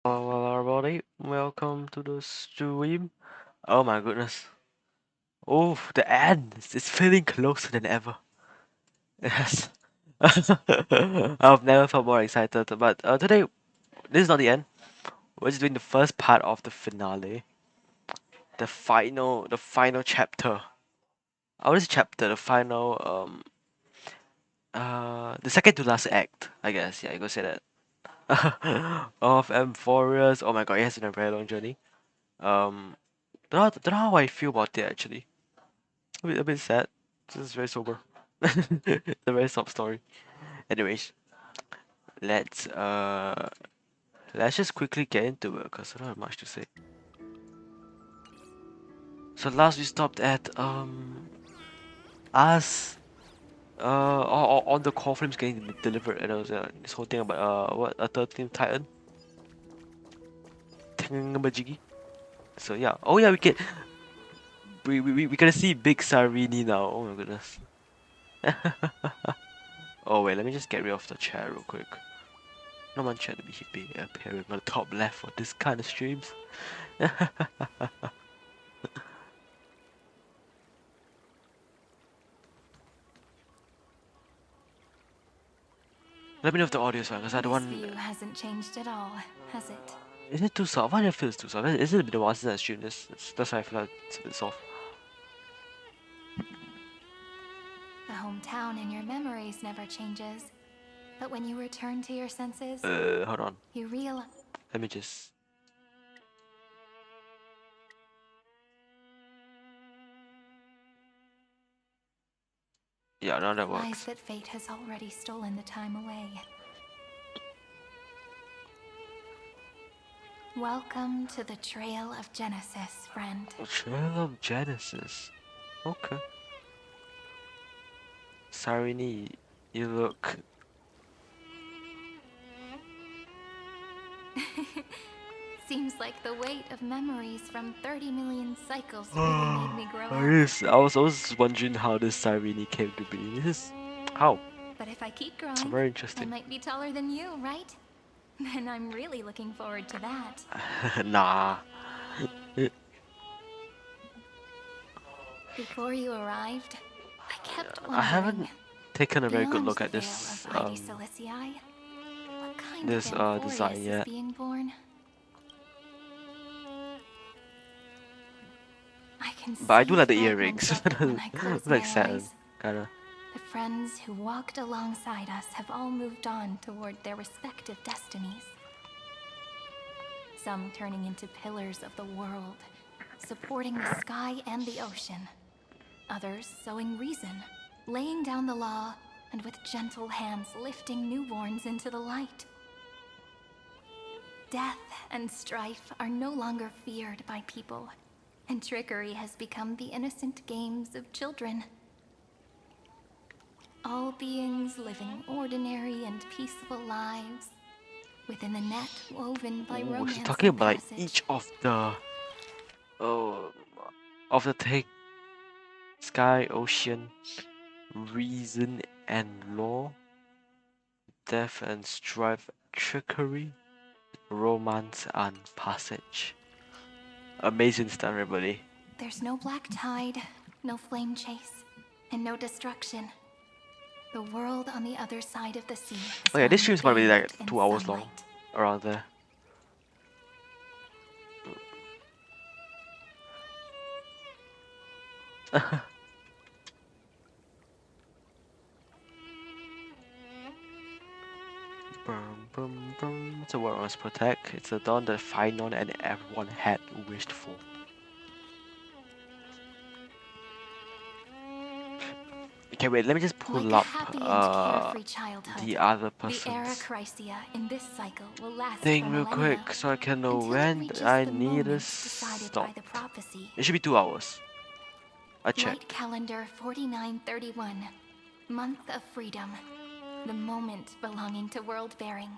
Well, everybody, welcome to the stream. Oh my goodness. Oh, the end is feeling closer than ever. Yes. I've never felt more excited, but today, this is not the end. We're just doing the first part of the finale. The final chapter. Oh, this chapter, the final, the second to last act, I guess. Yeah, you could say that. Of Amphoria's. Oh my god, it has been a very long journey. Um, don't know how I feel about it actually. A bit sad. This is very sober. It's a very sob story. Anyways, let's uh let's just quickly get into it because I don't have much to say. So last we stopped at us on the core frames getting delivered, and there was this whole thing about what, a 13th Titan thingamajiggy. So yeah. Oh yeah, we gotta see Big Sarini now. Oh my goodness. Oh wait, let me just get rid of the chat real quick. No one should be appearing on the top left for this kind of streams. Let me know if the audio is fine, because I don't This want. view hasn't changed at all, has it? Is it too soft? Why do I feel it's too soft? Is it a bit of a while since I streamed this? That's why I feel like it's a bit soft. The hometown in your memories never changes. But when you return to your senses, Hold on. you realize. Let me just. Yeah, now that works. That fate has already stolen the time away. Welcome to the Trail of Genesis, friend. Trail of Genesis. Okay. Sarini, you look. Seems like the weight of memories from 30 million cycles really made me grow up. I was wondering how this Sarini came to be. This is. How? But if I keep growing, Very I interesting. might be taller than you, right? Then I'm really looking forward to that. Nah. Before you arrived, I kept I haven't wondering, taken a very good beyond look the at veil this of Heidi Silicii, what kind this of Amphorius design is yet. being born? I can But I do see like the fragments earrings. of it when I close Like my Saturn, eyes. kinda. The friends who walked alongside us have all moved on toward their respective destinies. Some turning into pillars of the world, supporting the sky and the ocean. Others sowing reason, laying down the law, and with gentle hands lifting newborns into the light. Death and strife are no longer feared by people, and trickery has become the innocent games of children. All beings living ordinary and peaceful lives within the net woven by Ooh, romance she's talking and about like passage. each oh of the take sky, ocean, reason and law, death and strife, trickery, romance and passage. Amazing stuff, everybody. There's no black tide, no flame chase, and no destruction. The world on the other side of the sea is Oh yeah, this one stream's probably like bathed in 2 hours long, sunlight. around there. It's a world I must protect. It's the dawn that Finon and everyone had wished for. Okay, wait, let me just Like pull a up happy and carefree childhood, the other the era person's Chrysia in this cycle will last for thing real millennia, quick so I can know until it when reaches I the need to moment decided by stop. the prophecy. It should be 2 hours. I Light checked. calendar 4931, month of freedom, the moment belonging to world bearing.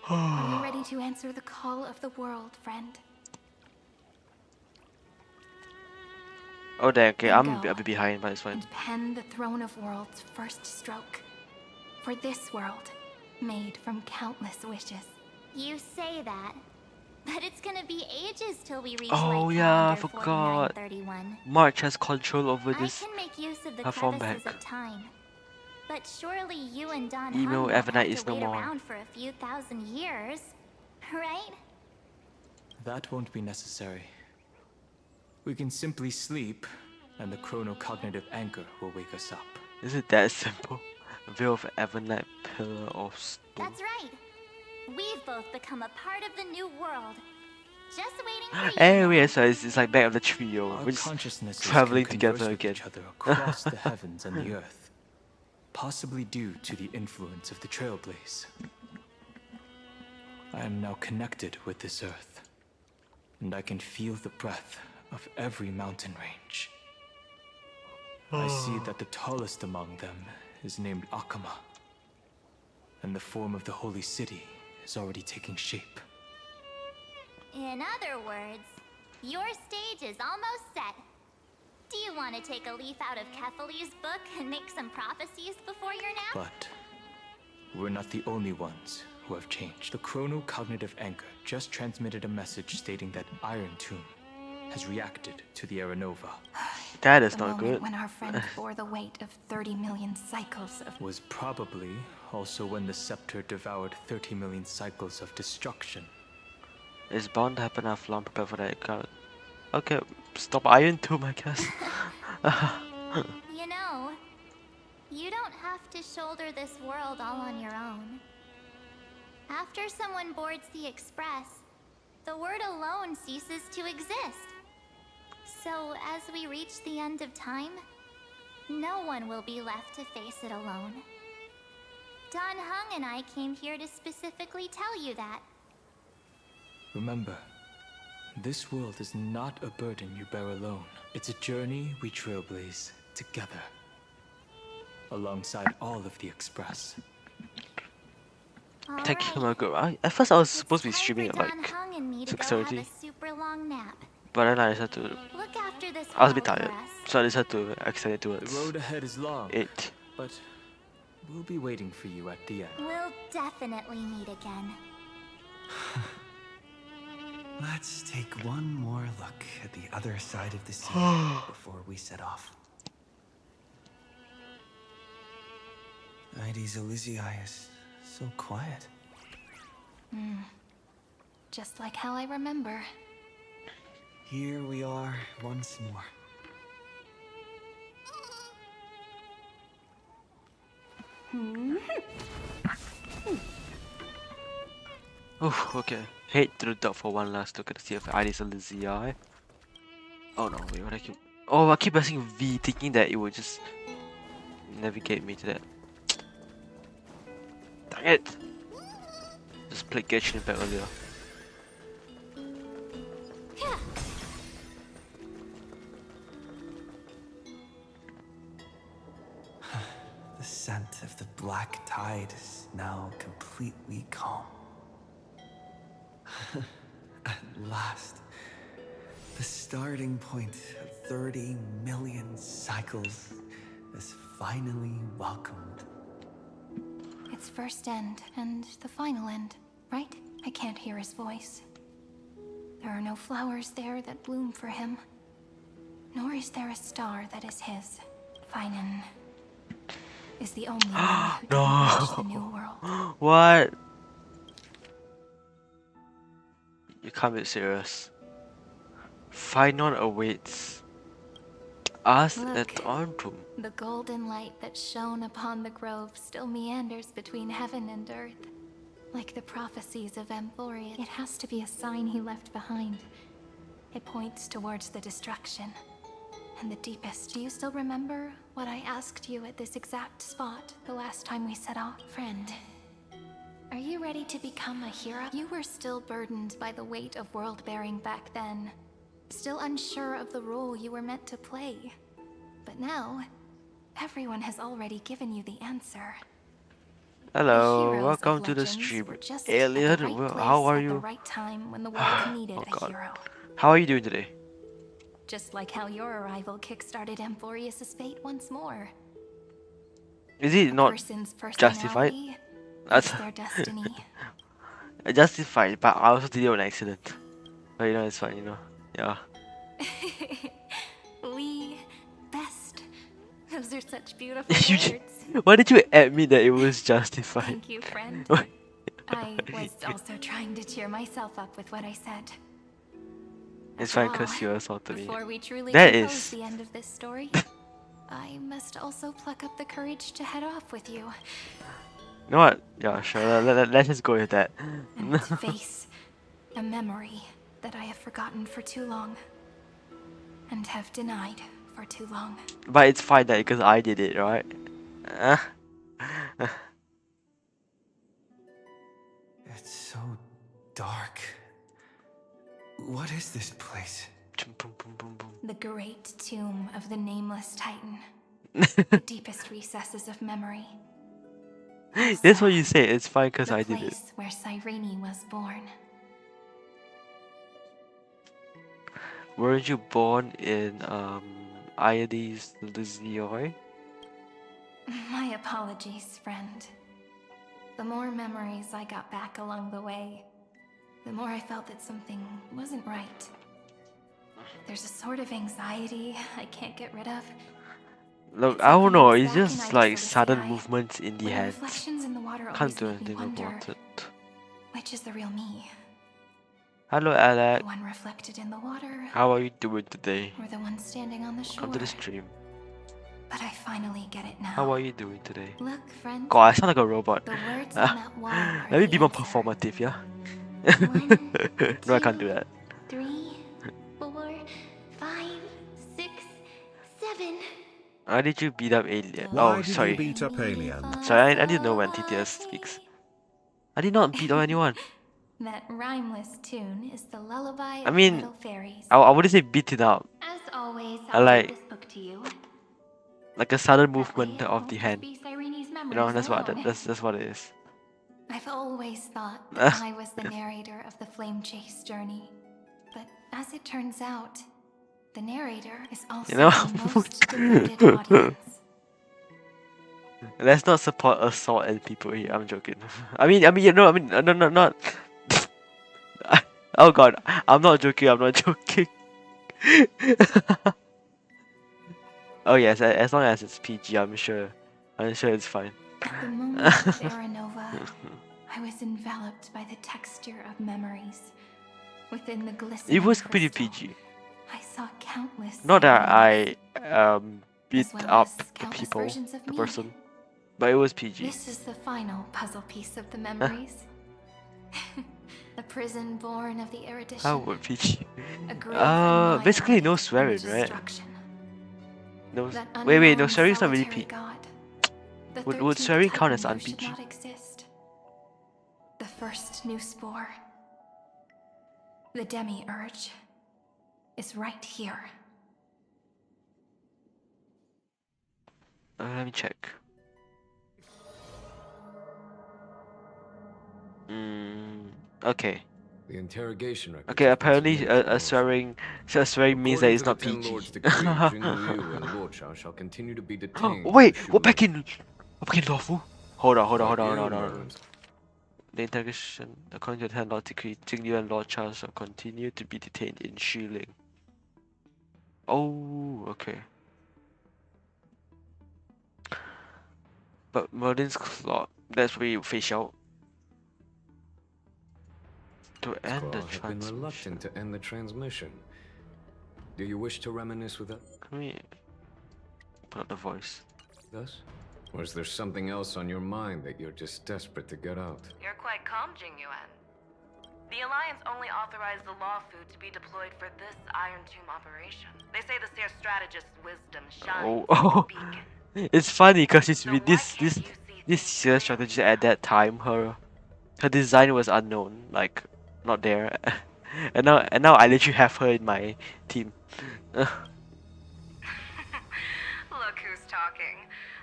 Are you ready to answer the call of the world, friend? Oh, there. Okay, Then I'm go a bit behind, but it's fine. and pen the throne of worlds' first stroke. For this world, made from countless wishes. You say that, but it's gonna be ages till we reach Oh light yeah, I calendar forgot. 4931. March has control over I this. can make use of the Her phone crevices back. of time. But surely you and Don Email Hung won't Evernight have to is no wait more. around for a few thousand years, right? That won't be necessary. We can simply sleep, and the chronocognitive anchor will wake us up. Is it that simple? Veil of Evernight, Pillar of Stone. That's right. We've both become a part of the new world. Just waiting for you. Anyway, now. so it's like back of the trio. Our We're just consciousnesses traveling can converse together with again. each other across the heavens and the earth, possibly due to the influence of the Trailblaze. I am now connected with this earth, and I can feel the breath of every mountain range. I see that the tallest among them is named Akama, and the form of the holy city is already taking shape. In other words, your stage is almost set. Do you want to take a leaf out of Kefali's book and make some prophecies before your nap? But we're not the only ones who have changed. The chronocognitive anchor just transmitted a message stating that Iron Tomb has reacted to the Aranova. That is The not moment good. when our friend bore the weight of 30 million cycles of... Was probably also when the scepter devoured 30 million cycles of destruction. It's bound to happen after long prepared for that. Okay, stop Iron Tomb, I guess. You know, you don't have to shoulder this world all on your own. After someone boards the Express, the word alone ceases to exist. So as we reach the end of time, no one will be left to face it alone. Don Hung and I came here to specifically tell you that. Remember, this world is not a burden you bear alone. It's a journey we trailblaze together, alongside all of the Express. Thank you, Alright, Margaret. At first I was it's supposed to be time streaming for at Don like Hung and me to go have 6:30, a super long nap. but then I decided to. Look after this I was a bit world tired, for us. so I decided to extend it The towards road ahead is long, 8. but we'll be waiting for you at the end. We'll definitely meet again. Let's take one more look at the other side of the sea before we set off. Ides Elysiae is so quiet. Just like how I remember. Here we are once more. Oh, okay. Head to the dock for one last look at the sea of Ides Elysiae. Oh no, wait, what I keep... Oh, I keep pressing V, thinking that it would just navigate me to that. Dang it! Just played Genshin Impact earlier. The scent of the black tide is now completely calm. At last, the starting point of 30 million cycles is finally welcomed. Its first end and the final end, right? I can't hear his voice. There are no flowers there that bloom for him. Nor is there a star that is his. Finan is the only one who didn't reach the new world. What? You can't be serious. Finon awaits. Us Look. at Antrum. The golden light that shone upon the grove still meanders between heaven and earth. Like the prophecies of Amphorius, it has to be a sign he left behind. It points towards the destruction. And the deepest. Do you still remember what I asked you at this exact spot the last time we set off? Friend, are you ready to become a hero? You were still burdened by the weight of world-bearing back then. Still unsure of the role you were meant to play. But now, everyone has already given you the answer. Hello, welcome to the stream. Alien, well, how are you? At the right time when the world needed Oh a god. hero. How are you doing today? Just like how your arrival kickstarted Amphorius' fate once more. Is it A not person's justified? personality That's is their destiny. justified, but I also did it on accident. But you know, it's fine, you know. Yeah. We best. Those are such beautiful You did, words. why did you admit that it was justified? Thank you, friend. Why- I was also trying to cheer myself up with what I said. It's After fine all, because you assaulted me. before we truly That compose is. the end of this story, I must also pluck up the courage to head off with you You know what? Yeah, sure. Let's just go with that. and to face a memory that I have forgotten for too long and have denied for too long. But it's fine that because I did it, right? It's so dark. What is this place? The great tomb of the nameless titan. The deepest recesses of memory. That's what you say. It's fine because The I did it. place where Cyrene was born. Weren't you born in Iades Lysioi? My apologies, friend. The more memories I got back along the way, the more I felt that something wasn't right. There's a sort of anxiety I can't get rid of. Look, It's I like don't when I know. was It's back in just like Ides sudden Elysiae, movements in the when hands. reflections in the water Can't always do make me anything wonder, about it. which is the real me? Hello, Alec. The one reflected in the water, How are you doing today? or the one standing on the shore? Come to the stream. But I finally get it now. How are you doing today? Look, friend. God, I sound like a robot. The words on that wall are Let me the be more answer. performative, yeah? 1, No, I can't do that. 3, 4, 5, 6, 7. Why did you beat up Alien? Why Oh, did you sorry. beat up Alien? Sorry, I didn't know when TTS speaks. I did not beat up anyone. That rhymeless tune is the lullaby I of mean, little fairies. I wouldn't say beat it up. As always, I I'll like- give this book to you. Like a sudden That way movement it of won't the just hand. be Cyrene's You memories know, that's what alone. that's what it is. I've always thought that I was the narrator of the flame chase journey. But as it turns out, the narrator is also You know? the most devoted audience. Let's not support assault and people here. I'm joking. You know, no, not. Oh god, I'm not joking. I'm not joking. Oh yes, as long as it's PG, I'm sure it's fine. At the moment of Aranova, I was enveloped by the texture of memories. Within the glistening It was pretty crystal, PG. I saw countless Not that Cyrenes, I beat as well up as the countless people, versions of the me. person, but it was PG. This is the final puzzle piece of the memories. A prison born of the erudition. How would PG? A grave Basically no annihilated swearing, in the right? destruction. No. That Wait, no unknown swearing's not really solitary PG. god. The Would 13th swearing count as Titan who should un-PG? not exist. The first new spore. The demi-urge is right here. Let me check. Okay. The interrogation records Okay, have been apparently submitted to swearing means that According it's to the not Ten PG. Lords' decree, Jing Liu and Luocha shall continue to be detained. Wait, for we're back Shu in lawful. Hold on. Lei. The interrogation, according to the 10 Law decree, Jing Liu and Lord Charles shall continue to be detained in Shiling. Oh, okay. But Merlin's Claw, that's where you face out. To end the Claw have been transmission. reluctant to end the transmission. Do you wish to reminisce with us? Come here. Not the voice. Thus? Or is there something else on your mind that you're just desperate to get out? You're quite calm, Jingyuan. The Alliance only authorized the Law Fu to be deployed for this Iron Tomb operation. They say the Seer strategist's wisdom shines like a beacon. It's funny because So why can't you see this things CS strategist at that time, her design was unknown, like not there, and now I literally have her in my team. Look who's talking.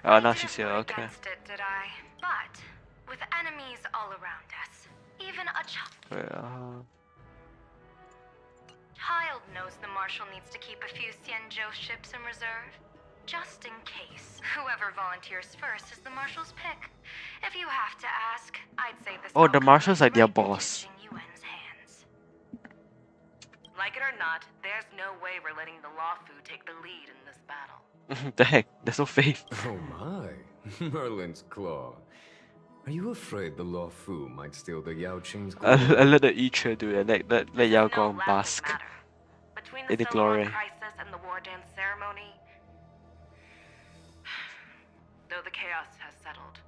Oh, I now didn't she's here. vote Okay. against it, did I? But with enemies all around us, even a Wait, child knows the Marshal needs to keep a few Xianzhou ships in reserve. Just in case. Whoever volunteers first is the Marshal's pick. If you have to ask, I'd say this Oh, the outcome Marshal's is like their right into boss. Jing Yuan's hands. Like it or not, there's no way we're letting the Law Fu take the lead in this battle. the heck? There's no faith. Oh my, Merlin's Claw. Are you afraid the Law Fu might steal the Yao Qing's I glory? let the Ichi do it. Let This is Yao no go and laughing bask matter. Between in the the Solomon glory. crisis and the war dance ceremony, though the chaos has settled,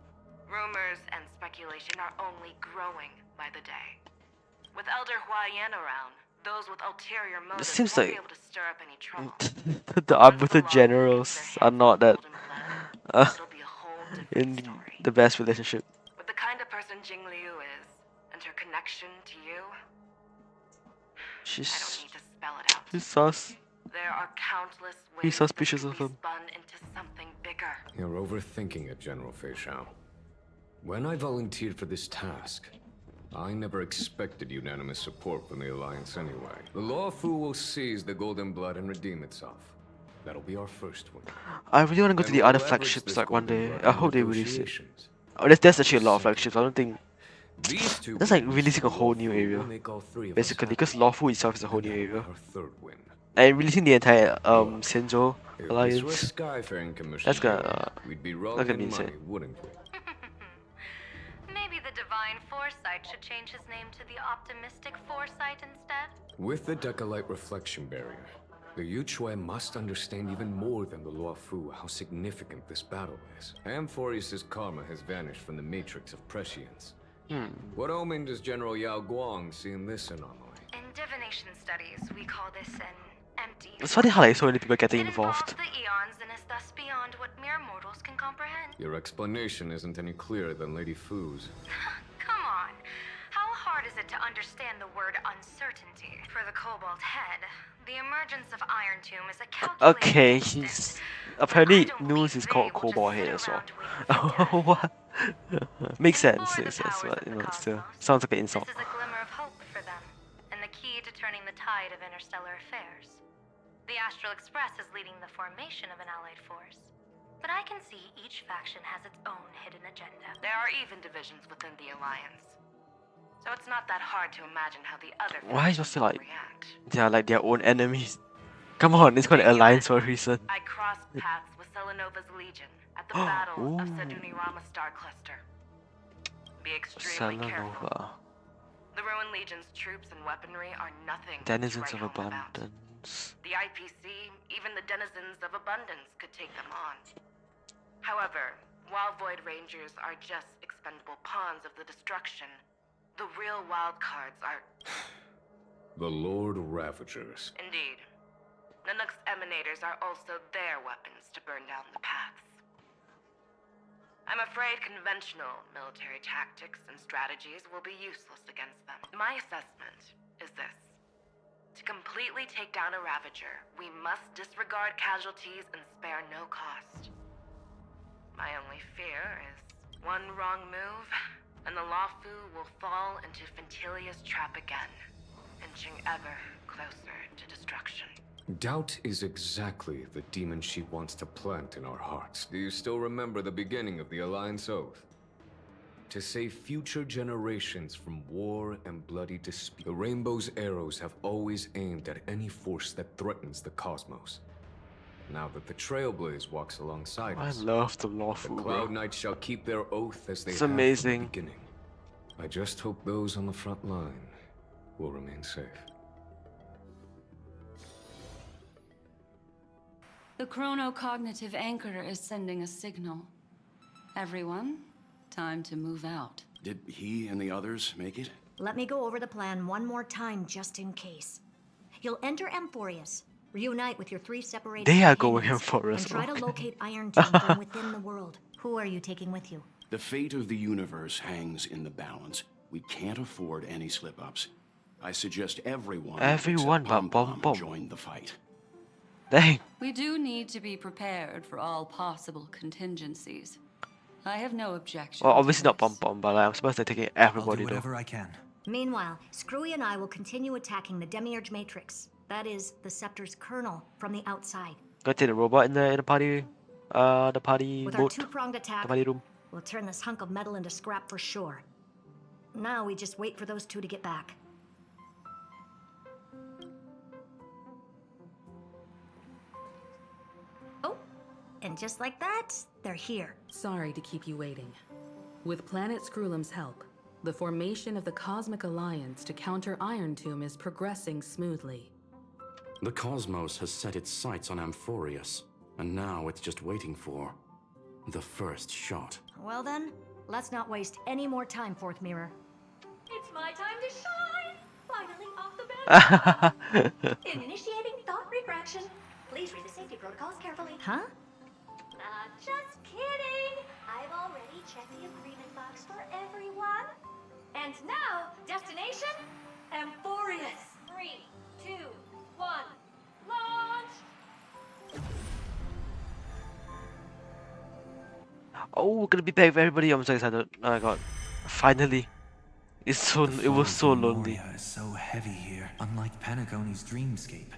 rumors and speculation are only growing by the day. With Elder Huayan around, those with ulterior motives seems won't like- be able to stir up any trouble. the Once Arbuthur Law Fu generals gets their are hands not on the that golden blood, uh, it'll be a whole different in story. the best relationship. With the kind of person Jing Liu is, and her connection to you, I don't She's need to spell it out. sus. There are countless ways He's suspicious this of could be him. spun into something bigger. You're overthinking it, General Fei Shao. When I volunteered for this task, I never expected unanimous support from the Alliance anyway. The Law Fu will seize the Golden Blood and redeem itself. That'll be our first win. I really want to go to And the we'll other leverage flagships this like one Golden day. Blood I in hope they release it. negotiations. Oh, there's actually a lot of Second, flagships. I don't think These two that's like wins, releasing a the whole Law new Fu area, will make all three of us basically, because happy. Lawful itself is a whole And new that'll be area. our third win. And releasing the entire Look, Senzo If this were a alliance. Skyfaring commission, That's gonna, deal, we'd be rolling gonna be in money, insane. wouldn't we? Maybe the Divine Foresight should change his name to the Optimistic Foresight instead? With the Decalite reflection barrier, the Yuchue must understand even more than the Luo Fu how significant this battle is. Amphorius' karma has vanished from the matrix of prescience. What omen does General Yao Guang see in this anomaly? In divination studies, we call this an empty. It's funny how like so many people getting It involves involved. the eons and is thus beyond what mere mortals can comprehend. Your explanation isn't any clearer than Lady Fu's. Come on. How hard is it to understand the word uncertainty? For the Cobalt Head, the emergence of Iron Tomb is a calculated Okay, instant. he's But apparently I don't news believe is they called will just Cobalt sit Head as well. around waiting for death. What? Makes sense. For the Makes sense, powers but of you the know, it still cosmos, sounds like an insult. This is a glimmer of hope for them, and the key to turning the tide of interstellar affairs. The Astral Express is leading the formation of an allied force. But I can see each faction has its own hidden agenda. There are even divisions within the Alliance. So it's not that hard to imagine how the other Why is it factions feel will like react. they are like their own enemies? Come on, it's called an alliance for a reason. I crossed paths with Selenova's Legion at the Battle of Ooh. Sadunirama Star Cluster. Be extremely careful. Selenova, The Ruined Legion's troops and weaponry are nothing denizens to of write home about. abundance. The IPC, even the denizens of abundance, could take them on. However, while Void Rangers are just expendable pawns of the destruction, the real wild cards are The Lord Ravagers. indeed. Nanook's emanators are also their weapons to burn down the paths. I'm afraid conventional military tactics and strategies will be useless against them. My assessment is this. To completely take down a Ravager, we must disregard casualties and spare no cost. My only fear is one wrong move, and the Luofu will fall into Fintilia's trap again, inching ever closer to destruction. Doubt is exactly the demon she wants to plant in our hearts. Do you still remember the beginning of the Alliance Oath? To save future generations from war and bloody dispute. The Rainbow's arrows have always aimed at any force that threatens the cosmos. Now that the Trailblaze walks alongside I us, love the the lawful, Cloud bro. Knights shall keep their oath as they It's have amazing. from the beginning. I just hope those on the front line will remain safe. The chronocognitive anchor is sending a signal. Everyone, time to move out. Did he and the others make it? Let me go over the plan one more time just in case. You'll enter Amphorius, reunite with your 3 separated They are going companions, for us. and try to Okay. locate Iron Tomb from within the world. Who are you taking with you? The fate of the universe hangs in the balance. We can't afford any slip-ups. I suggest everyone Everyone except but Pom-Pom Pom-Pom. join the fight. Dang. We do need to be prepared for all possible contingencies. I have no objection. Well, to obviously not this. Pom Pom, but like, I'm supposed to take it I'll do everybody though. whatever I can. Meanwhile, Screwy and I will continue attacking the Demiurge Matrix. That is, the Scepter's kernel from the outside. Go take the robot in the party, the party With our boat, two-pronged the attack, party room. we'll turn this hunk of metal into scrap for sure. Now we just wait for those 2 to get back. Oh, and just like that, they're here. Sorry to keep you waiting. With Planet Screwlum's help, the formation of the Cosmic Alliance to counter Iron Tomb is progressing smoothly. The cosmos has set its sights on Amphorius, and now it's just waiting for the first shot. Well then, let's not waste any more time, Fourth Mirror. It's my time to shine! Finally off the bench! Initiating thought refraction. Please read the safety protocols carefully. Huh? Just kidding! I've already checked the agreement box for everyone. And now, destination? Amphorius. 3, 2, 1, launch! Oh, we're gonna be back with everybody. I'm so excited. Oh my god. Finally. It was so lonely. Moria is so heavy here, unlike Panagoni's dreamscape.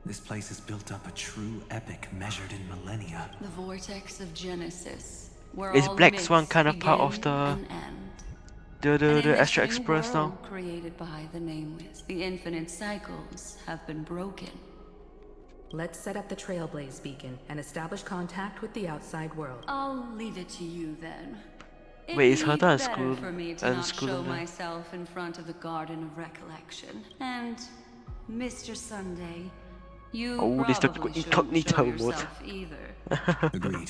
This place has built up a true epic measured in millennia. The vortex of Genesis, where Is all Black myths Swan kind of part of begin the and end. the And in Astro this new Express now? world created by the Nameless, the infinite cycles have been broken. Let's set up the Trailblaze beacon and establish contact with the outside world. I'll leave it to you then. Wait, is It'd be Herta and better School for me to and not School show in there? myself in front of the Garden of Recollection. And Mr. Sunday, you Oh, this the probably shouldn't incognito show mode. yourself either. Agreed.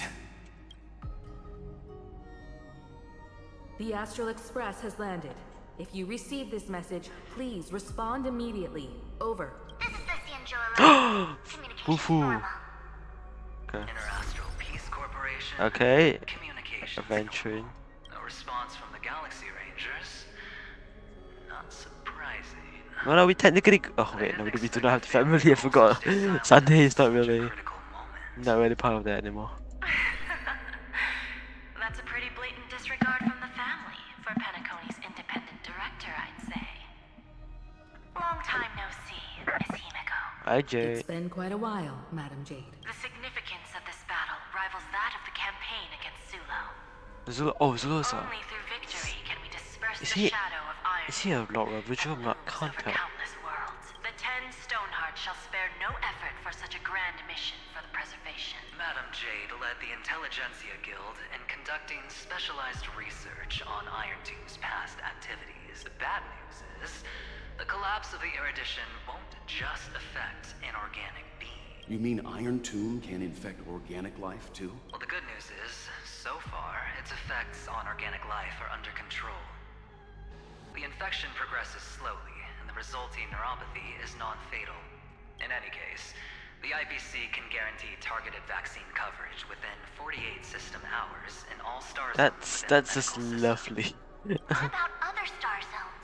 The Astral Express has landed. If you receive this message, please respond immediately. Over. This is Cissy and Joe. Communications Woohoo. normal. Okay. Interastral Peace Corporation. Okay. Communications. Adventuring. No response from the Galaxy Rangers. Not surprising. No, no, we technically. Oh wait, no, we do not have the family. I forgot. Sunday is not really part of that anymore. That's a pretty blatant disregard from the family for Penacony's independent director, I'd say. Long time no see, Miss Himiko. Hi, Jade. It's been quite a while, Madam Jade. The significance of this battle rivals that of the campaign against Zulu. Zulu. Oh, Zulu's Only through victory can we disperse Is the he? shadow of Iron. Is he a Lord Ravageur? I'm not For contact. countless worlds, the 10 Stonehearts shall spare no effort for such a grand mission for the preservation. Madam Jade led the Intelligentsia Guild in conducting specialized research on Iron Tomb's past activities. The bad news is, the collapse of the Erudition won't just affect inorganic beings. You mean Iron Tomb can infect organic life too? Well, the good news is, so far, its effects on organic life are under control. The infection progresses slowly, and the resulting neuropathy is non-fatal. In any case, the IPC can guarantee targeted vaccine coverage within 48 system hours in all star zones. That's just lovely. What about other star zones?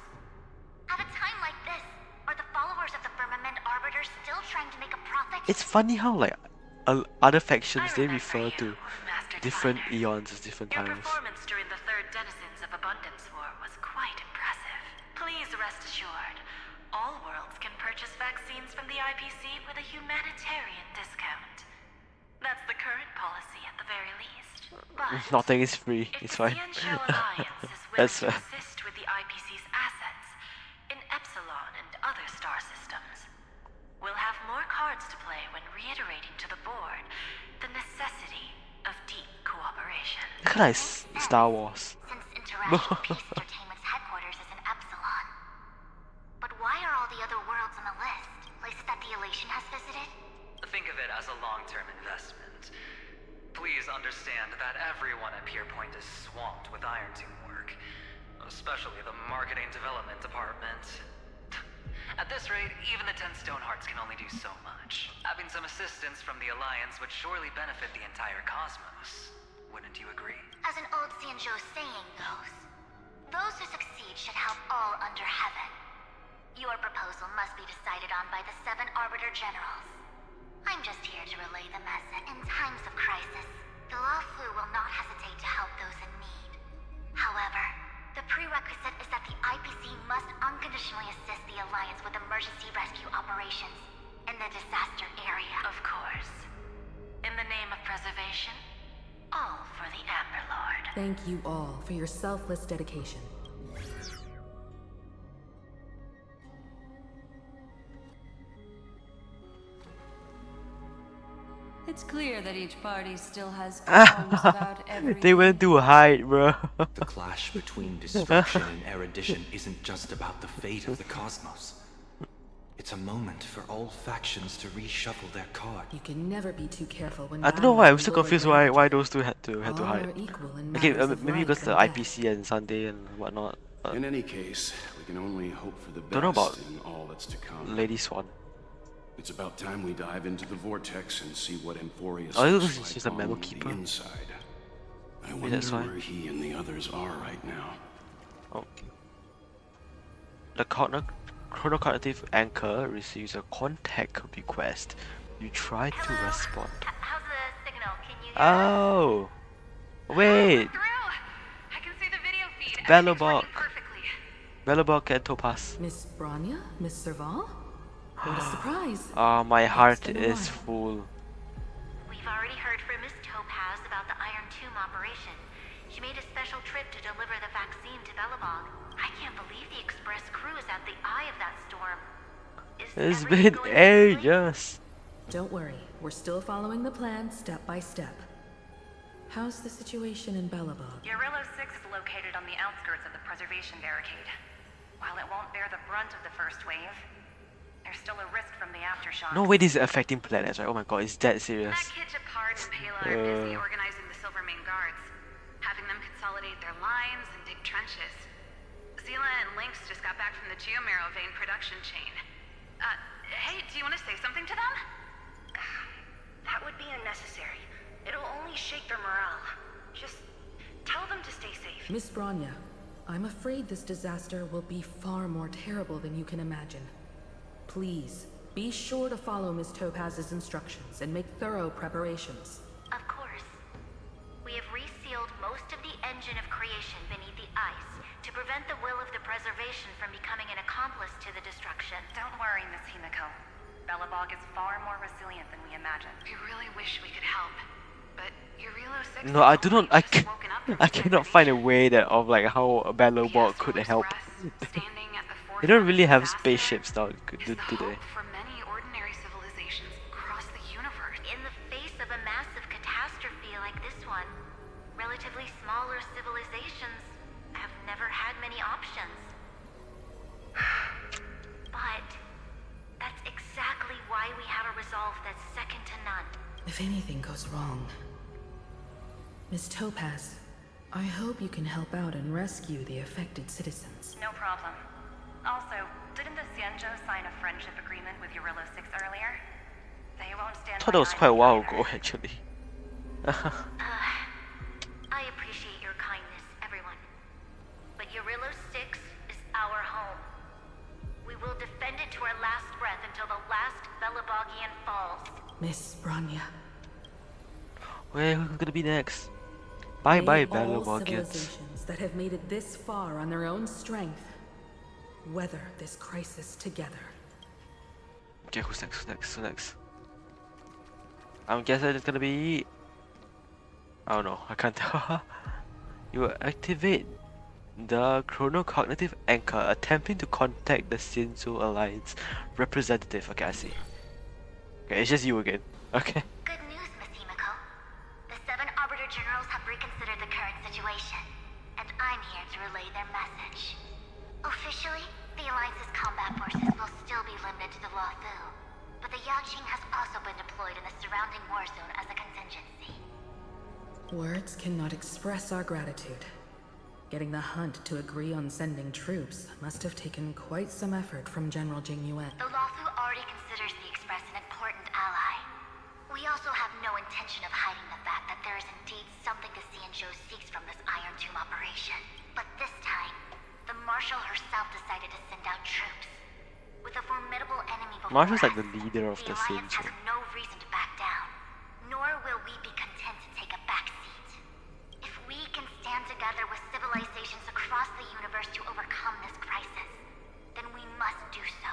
At a time like this, are the followers of the Firmament Arbiter still trying to make a profit? It's funny how like other factions they refer to different eons as different Your times. performance during the Third Denizens of Abundance War was quite impressive. Please rest assured, all worlds can purchase vaccines from the IPC with a humanitarian discount. That's the current policy at the very least. But Nothing is free. if It's the fine. Cian Alliance is willing That's to fair. assist with the IPC's assets in Epsilon and other star systems, we'll have more cards to play when reiterating to the board the necessity of deep cooperation. Look at Star Wars. Since Interactive Peace Entertainment's headquarters is in Epsilon. But why are all the other worlds on the list? Places that the Elation has visited? Think of it as a long-term investment. marketing development department. At this rate, even the 10 Stonehearts can only do so much. Having some assistance from the Alliance would surely benefit the entire cosmos. Wouldn't you agree? As an old Xianzhou saying goes, those who succeed should help all under heaven. Your proposal must be decided on by the 7 Arbiter Generals. I'm just here to relay the message. In times of crisis, the Luofu will not hesitate to help those in need. However, the prerequisite is that the IPC must unconditionally assist the Alliance with emergency rescue operations in the disaster area. Of course. In the name of preservation, all for the Amber Lord. Thank you all for your selfless dedication. It's clear that each party still has qualms about everything. They went to hide, bro. The clash between destruction and erudition isn't just about the fate of the cosmos. It's a moment for all factions to reshuffle their card. You can never be too careful when I don't know why. I'm still confused why those two had to hide. Okay, maybe because the IPC and Sunday and whatnot. In any case, we can only hope for the Don't know about best in all that's to come. Lady Swan. It's about time we dive into the vortex and see what Amphorius Oh, looks this is like just a memo on keeper. the inside. I Maybe wonder that's why. where he and the others are right now. Oh. The chronocognitive anchor receives a contact request. You try to respond. How's the signal? Can you hear Oh! Wait! I can see the video feed. Bellobok. Bellobok and Topaz. Miss Branya? Miss Serval? What a surprise. Ah, my heart been a is while. full. We've already heard from Miss Topaz about the Iron Tomb operation. She made a special trip to deliver the vaccine to Belobog. I can't believe the Express crew is at the eye of that storm. It's been ages. Don't worry, we're still following the plan step by step. How's the situation in Belobog? Eurillo 6 is located on the outskirts of the preservation barricade. While it won't bear the brunt of the first wave, there's still a risk from the aftershocks. No way this is affecting planets, right? Oh my god, it's that serious. Kitcha Pard and Pela are busy organizing the Silvermane Guards, having them consolidate their lines and dig trenches. Zila and Lynx just got back from the Geomarrow vein production chain. Hey, do you want to say something to them? That would be unnecessary. It'll only shake their morale. Just tell them to stay safe. Miss Branya, I'm afraid this disaster will be far more terrible than you can imagine. Please, be sure to follow Miss Topaz's instructions and make thorough preparations. Of course. We have resealed most of the engine of creation beneath the ice to prevent the will of the preservation from becoming an accomplice to the destruction. Don't worry, Miss Himiko. Belobog is far more resilient than we imagined. We really wish we could help, but Eurillo 6 No, I do not. I cannot find a way that of like how a Bellobot could help. They don't really have spaceships now, do they? for many ordinary civilizations across the universe. In the face of a massive catastrophe like this one, relatively smaller civilizations have never had many options. But that's exactly why we have a resolve that's second to none. If anything goes wrong... Miss Topaz, I hope you can help out and rescue the affected citizens. No problem. Also, didn't the Xianzhou sign a friendship agreement with Eurillo 6 earlier? They won't stand I thought that was quite a while ago, actually. I appreciate your kindness, everyone. But Eurillo 6 is our home. We will defend it to our last breath until the last Belobogian falls. Miss Branya. Wait, who's gonna be next? Bye bye, All Belobogians. civilizations that have made it this far on their own strength weather this crisis together. Okay, who's next? Who's next? I'm guessing it's gonna be... I don't know, I can't tell. You activate the chronocognitive anchor, attempting to contact the Shinzo Alliance representative. Okay, I see. Okay, it's just you again. Okay. Good news, Miss Himiko. The 7 Arbiter Generals have reconsidered the current situation, and I'm here to relay their message. Officially, the Alliance's combat forces will still be limited to the Luofu, but the Yaoqing has also been deployed in the surrounding war zone as a contingency. Words cannot express our gratitude. Getting the hunt to agree on sending troops must have taken quite some effort from General Jing Yuan. The Lawfu already considers the Express an important ally. We also have no intention of hiding the fact that there is indeed something the Xianzhou seeks from this Iron Tomb operation. But this time, the Marshal herself decided to send out troops. With a formidable enemy before Marshal's us, like the leader of the Alliance Saints. has no reason to back down. Nor will we be content to take a back seat. If we can stand together with civilizations across the universe to overcome this crisis, then we must do so.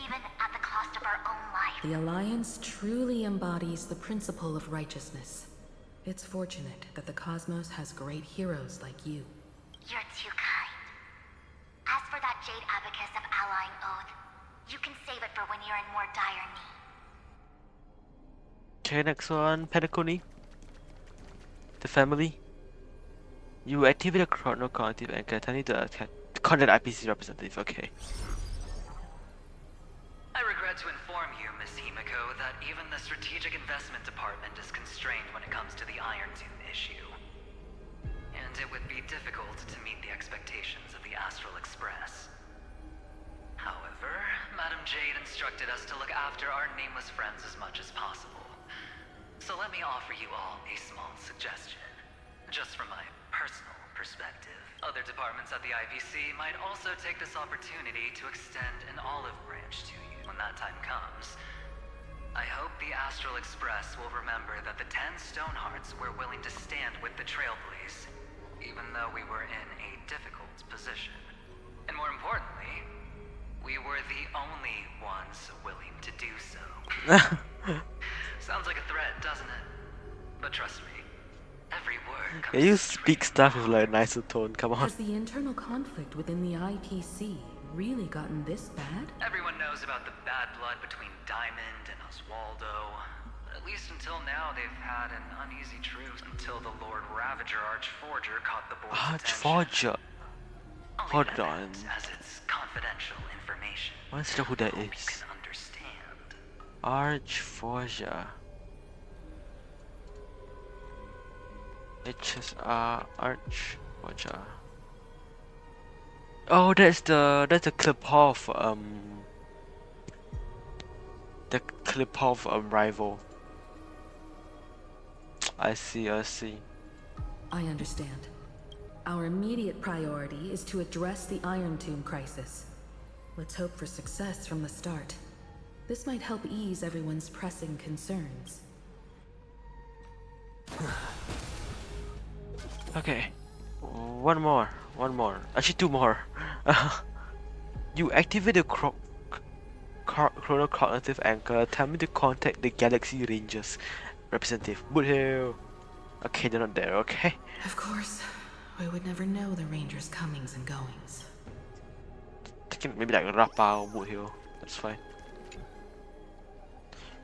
Even at the cost of our own life. The Alliance truly embodies the principle of righteousness. It's fortunate that the cosmos has great heroes like you. You're too kind. As for that Jade Abacus of Allying Oath, you can save it for when you're in more dire need. Okay, next one, Penacony. The family. You activate a chronocognitive anchor, turning to contact IPC representative. Okay. I regret to inform you, Miss Himiko, that even the Strategic Investment Department is constrained when it comes to the Iron Tomb issue. And it would be difficult to meet the expectations of the Astral Express. However, Madam Jade instructed us to look after our nameless friends as much as possible. So let me offer you all a small suggestion. Just from my personal perspective, other departments at the IPC might also take this opportunity to extend an olive branch to you when that time comes. I hope the Astral Express will remember that the 10 Stonehearts were willing to stand with the Trailblaze, even though we were in a difficult position. And more importantly, we were the only ones willing to do so. Sounds like a threat, doesn't it? But trust me, every word comes. Yeah, you speak stuff with like a nicer tone, come on. Has the internal conflict within the IPC really gotten this bad? Everyone knows about the bad blood between Diamond and Oswaldo. At least until now, they've had an uneasy truce until the Lord Ravager Archforger caught the board's attention. Archforger. Hold on. As it's confidential information. I want to know who that is. Can understand. Archforger. HSR Archforger. Oh, that's the Klipov rival. I see. I understand. Our immediate priority is to address the Iron Tomb crisis. Let's hope for success from the start. This might help ease everyone's pressing concerns. Okay, one more. Actually, two more. You activate the chronocognitive anchor. Tell me to contact the Galaxy Rangers representative. Woodhill. Okay, they're not there. Okay. Of course, we would never know the Rangers' comings and goings. Maybe like Rapao, Woodhill. That's fine.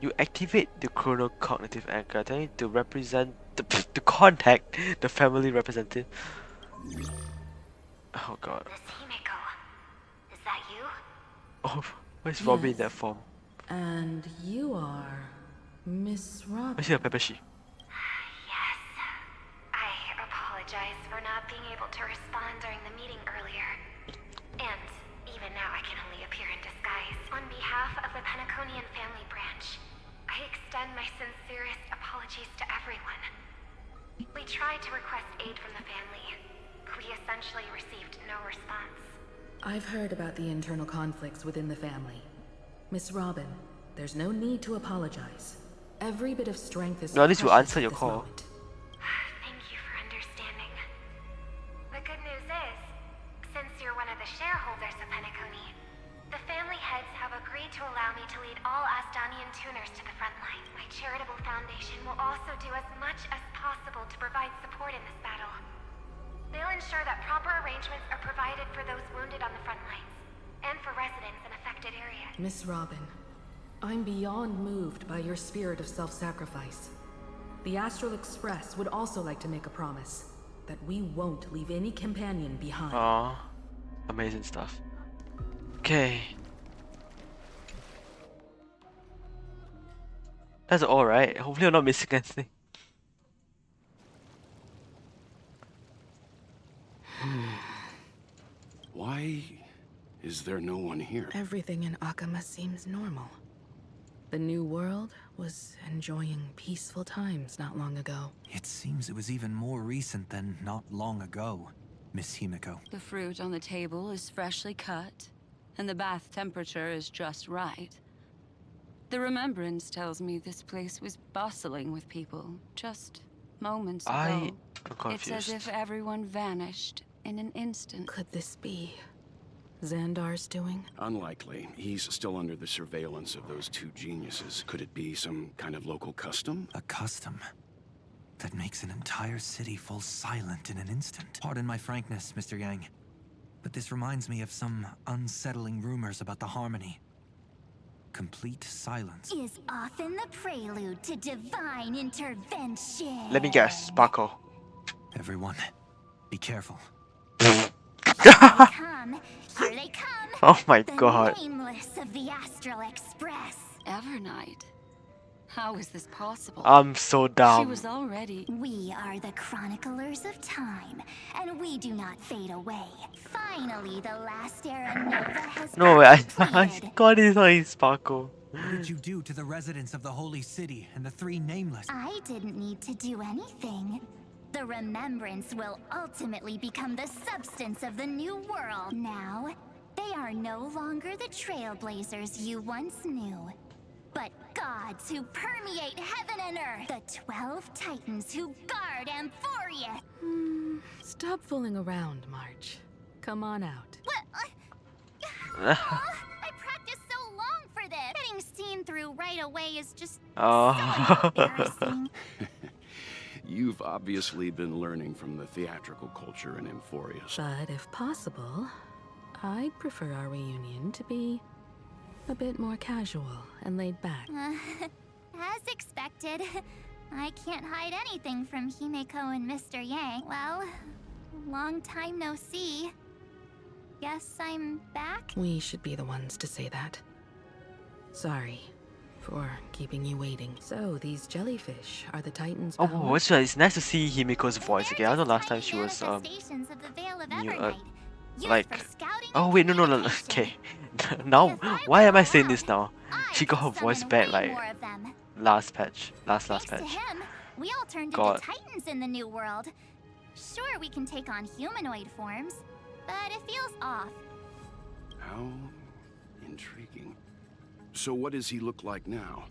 You activate the chronocognitive anchor. Tell me to represent to contact the family representative. Oh god. Miss Himiko, is that you? Oh, where's Robbie in that form? And you are Miss Robin. Where's your Pepeshi? Yes. I apologize for not being able to respond during the meeting earlier. And even now I can only appear in disguise. On behalf of the Penaconian family branch, I extend my sincerest apologies to everyone. We tried to request aid from the family. We essentially received no response. I've heard about the internal conflicts within the family. Miss Robin, there's no need to apologize. Every bit of strength is No, at least you precious answer at your this call. moment. Thank you for understanding. The good news is, since you're one of the shareholders of Penacony, the family heads have agreed to allow me to lead all Astonian tuners to the front line. My charitable foundation will also do as much as possible to provide support in this battle. They'll ensure that proper arrangements are provided for those wounded on the front lines, and for residents in affected areas. Miss Robin, I'm beyond moved by your spirit of self-sacrifice. The Astral Express would also like to make a promise that we won't leave any companion behind. Aww. Amazing stuff. Okay. That's all right. Hopefully I'm not missing anything. Is there no one here? Everything in Akama seems normal. The new world was enjoying peaceful times not long ago. It seems it was even more recent than not long ago, Miss Himiko. The fruit on the table is freshly cut, and the bath temperature is just right. The remembrance tells me this place was bustling with people just moments ago. I'm It's as if everyone vanished in an instant. Could this be Xandar's doing? Unlikely. He's still under the surveillance of those two geniuses. Could it be some kind of local custom? A custom that makes an entire city fall silent in an instant. Pardon my frankness, Mr. Yang, but this reminds me of some unsettling rumors about the Harmony. Complete silence is often the prelude to divine intervention. Let me guess, Sparkle. Everyone, be careful. Come, here they come. Oh my god. The nameless of the Astral Express. Evernight. How is this possible? I'm so dumb. She was already... We are the chroniclers of time, and we do not fade away. Finally, the last era Nova has No way, I completed. got it on Sparkle. What did you do to the residents of the Holy City and the three Nameless? I didn't need to do anything. The remembrance will ultimately become the substance of the new world. Now, they are no longer the Trailblazers you once knew, but gods who permeate heaven and earth. The 12 Titans who guard Amphoria. Stop fooling around, March. Come on out. What? I practiced so long for this. Getting seen through right away is just Oh. so embarrassing. You've obviously been learning from the theatrical culture in Amphoria. But if possible, I'd prefer our reunion to be a bit more casual and laid back. As expected, I can't hide anything from Himeko and Mr. Yang. Well, long time no see. Guess I'm back? We should be the ones to say that. Sorry for keeping you waiting. So, these jellyfish are the Titans' Oh, power? it's nice to see Himiko's voice again. I know last time she was Manifestations of the Veil of new, Evernight, used like. for scouting Oh and wait, no. communication. Okay, now why am I saying this now? She got her Summon voice back way like more of them. last patch, last Thanks to patch. him, we all turned God. into Titans in the new world. Sure, we can take on humanoid forms, but it feels off. How intriguing. So what does he look like now?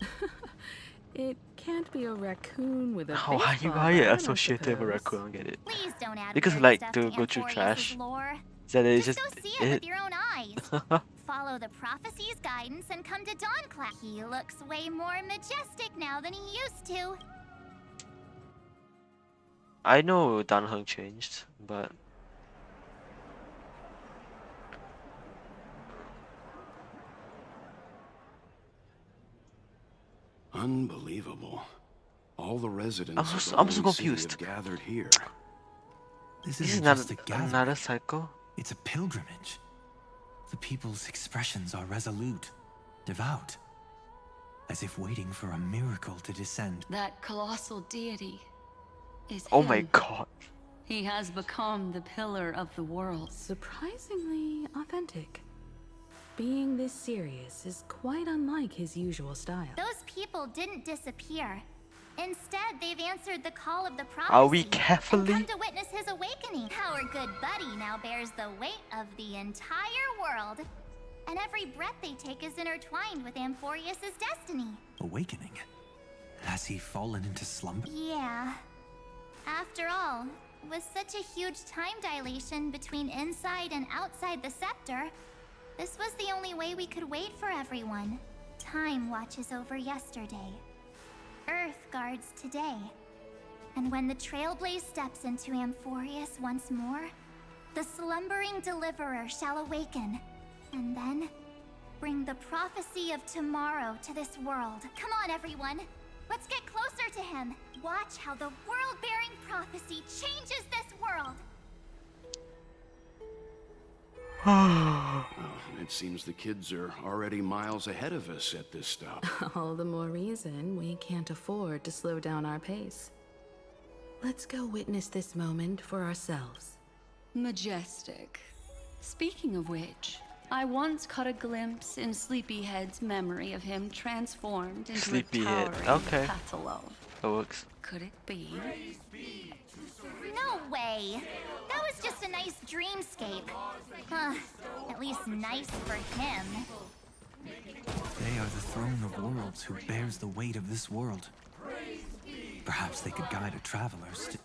It can't be a raccoon with a How are you baseball bat, I associated with a suppose. raccoon? I get it. Please don't add Because weird like stuff to go through Amphorius' trash. lore. That is Just just go see it with your own eyes. Follow the prophecy's guidance and come to Dawn Class. He looks way more majestic now than he used to. I know Dan Heng changed, but Unbelievable. All the residents I'm of so- the I'm so Holy City confused. have gathered here. This this is isn't another just a gathering. another cycle. It's a pilgrimage. The people's expressions are resolute, devout, as if waiting for a miracle to descend. That colossal deity is Oh him. my god. He has become the pillar of the world. Surprisingly authentic. Being this serious is quite unlike his usual style. Those people didn't disappear. Instead, they've answered the call of the prophecy. Are we and carefully? come to witness his awakening. Our good buddy now bears the weight of the entire world. And every breath they take is intertwined with Amphorius' destiny. Awakening? Has he fallen into slumber? Yeah. After all, with such a huge time dilation between inside and outside the scepter, this was the only way we could wait for everyone. Time watches over yesterday. Earth guards today. And when the Trailblaze steps into Amphorius once more, the slumbering deliverer shall awaken, and then bring the prophecy of tomorrow to this world. Come on, everyone! Let's get closer to him! Watch how the world-bearing prophecy changes this world! Well, it seems the kids are already miles ahead of us at this stop. All the more reason we can't afford to slow down our pace. Let's go witness this moment for ourselves. Majestic. Speaking of which, I once caught a glimpse in Sleepyhead's memory of him transformed into a Sleepyhead. towering Okay. Catalog. That works. Could it be? No way. That was just a nice dreamscape. At least nice for him. They are the throne of worlds who bears the weight of this world. Perhaps they could guide a traveler. Citizens,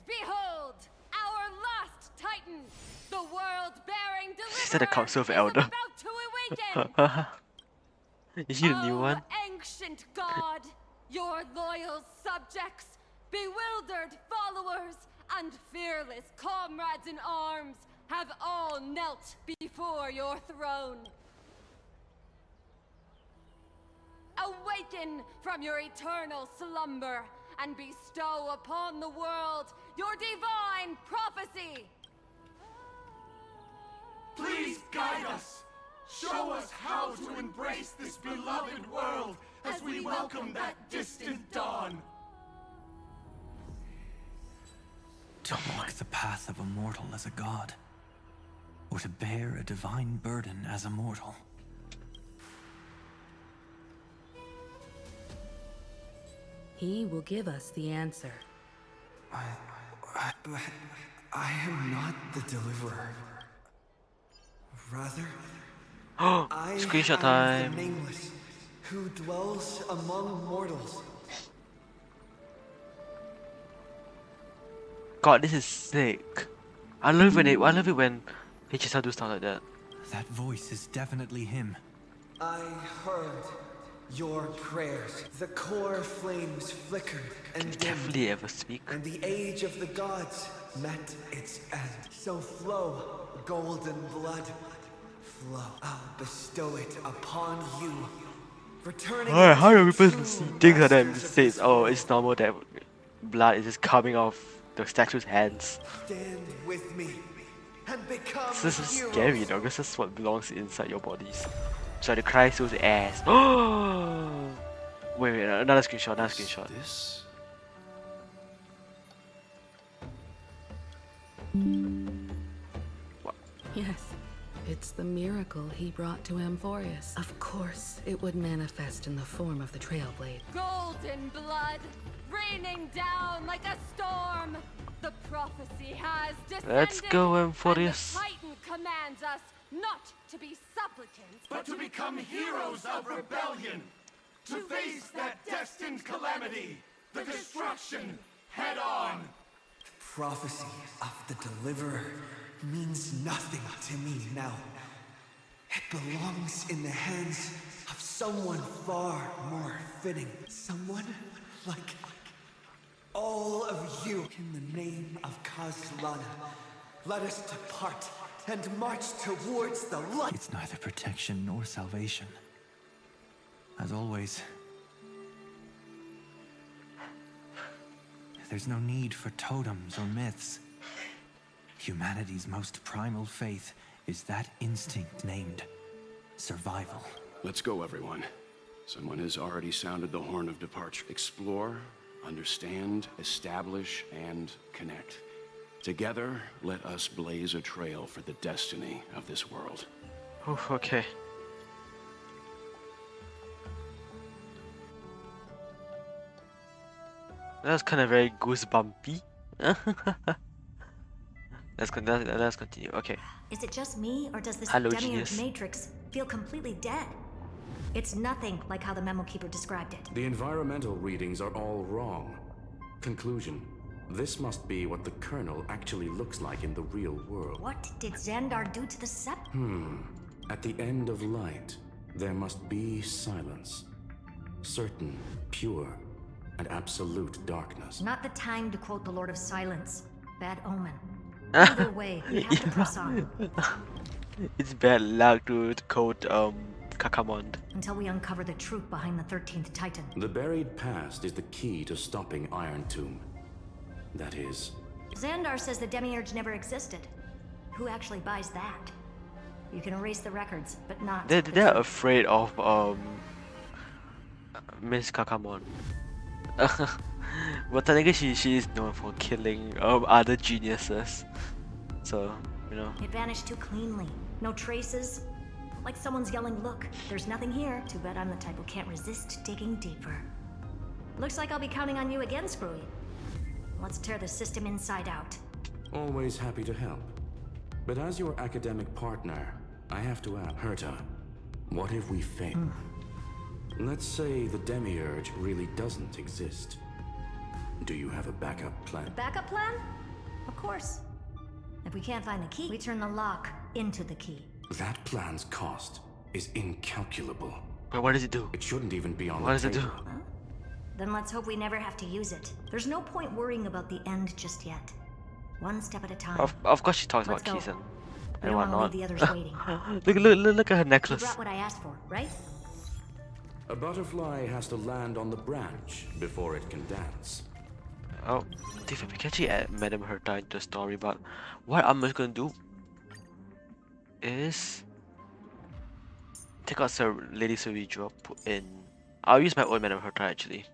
behold! Our last Titan! The world-bearing She said a deliverer council of is elder. about to awaken! Is she the new one? Ancient God, your loyal subjects, bewildered followers, and fearless comrades in arms have all knelt before your throne. Awaken from your eternal slumber and bestow upon the world your divine prophecy. Please guide us. Show us how to embrace this beloved world as we welcome that distant dawn. To walk the path of a mortal as a god, or to bear a divine burden as a mortal. He will give us the answer. I am not the deliverer. Rather, I Screenshot am time. the nameless, who dwells among mortals. God, this is sick. I love it when HSL do stuff like that. That voice is definitely him. I heard your prayers. The core flames flickered and dimmed, Definitely ever speak. and the age of the gods met its end. So flow, golden blood. Flow. I'll bestow it upon you. Returning Alright, how do people true see things like that and masters of say, this oh, world. it's normal that blood is just coming off the statue's hands? Stand with me and become This is heroes. scary though, because that's what belongs inside your bodies. So the Christo's ass. Oh! Wait, another screenshot. This? Yes. It's the miracle he brought to Amphorius. Of course, it would manifest in the form of the Trailblaze. Golden blood, raining down like a storm. The prophecy has descended. Let's go, and Amphorius. the Titan commands us not to be supplicants, But to become heroes of rebellion. To face that destined calamity. The destruction head on. Prophecy of the deliverer means nothing to me now. It belongs in the hands of someone far more fitting. Someone like all of you. In the name of Kazlana, let us depart and march towards the light. It's neither protection nor salvation. As always, there's no need for totems or myths. Humanity's most primal faith is that instinct named survival. Let's go, everyone. Someone has already sounded the horn of departure. Explore, understand, establish, and connect. Together, let us blaze a trail for the destiny of this world. Oof, okay. That was kind of very goosebumpy. Let's continue. Okay. Is it just me, or does this Hello, demiurge genius. matrix feel completely dead? It's nothing like how the memo keeper described it. The environmental readings are all wrong. Conclusion. This must be what the kernel actually looks like in the real world. What did Xandar do to the scepter? At the end of light, there must be silence. Certain, pure, and absolute darkness. Not the time to quote the Lord of Silence. Bad omen. Either way, we have to press on. It's bad luck to quote Kakamond. Until we uncover the truth behind the 13th Titan. The buried past is the key to stopping Iron Tomb. That is, Xandar says the demiurge never existed. Who actually buys that? You can erase the records, but not They're the truth. afraid of Miss Kakamon. But technically she is known for killing other geniuses. So, you know. It vanished too cleanly. No traces. Like someone's yelling, look, there's nothing here. Too bad I'm the type who can't resist digging deeper. Looks like I'll be counting on you again, Screwy. Let's tear the system inside out. Always happy to help. But as your academic partner, I have to ask, Herta, what if we fail? Let's say the Demiurge really doesn't exist. Do you have a backup plan? Backup plan? Of course. If we can't find the key, we turn the lock into the key. That plan's cost is incalculable. But what does it do? It shouldn't even be on What the does it do? table. Then let's hope we never have to use it. There's no point worrying about the end just yet. One step at a time. Of course she talks Let's about go. keys and We don't want to whatnot. leave the others waiting. look at her You necklace. brought what I asked for, right? A butterfly has to land on the branch before it can dance. Oh, Tifa, we can actually add Madame Herta into the story, but what I'm just gonna do is take out Lady Savijua, put in. I'll use my own Madame Herta actually.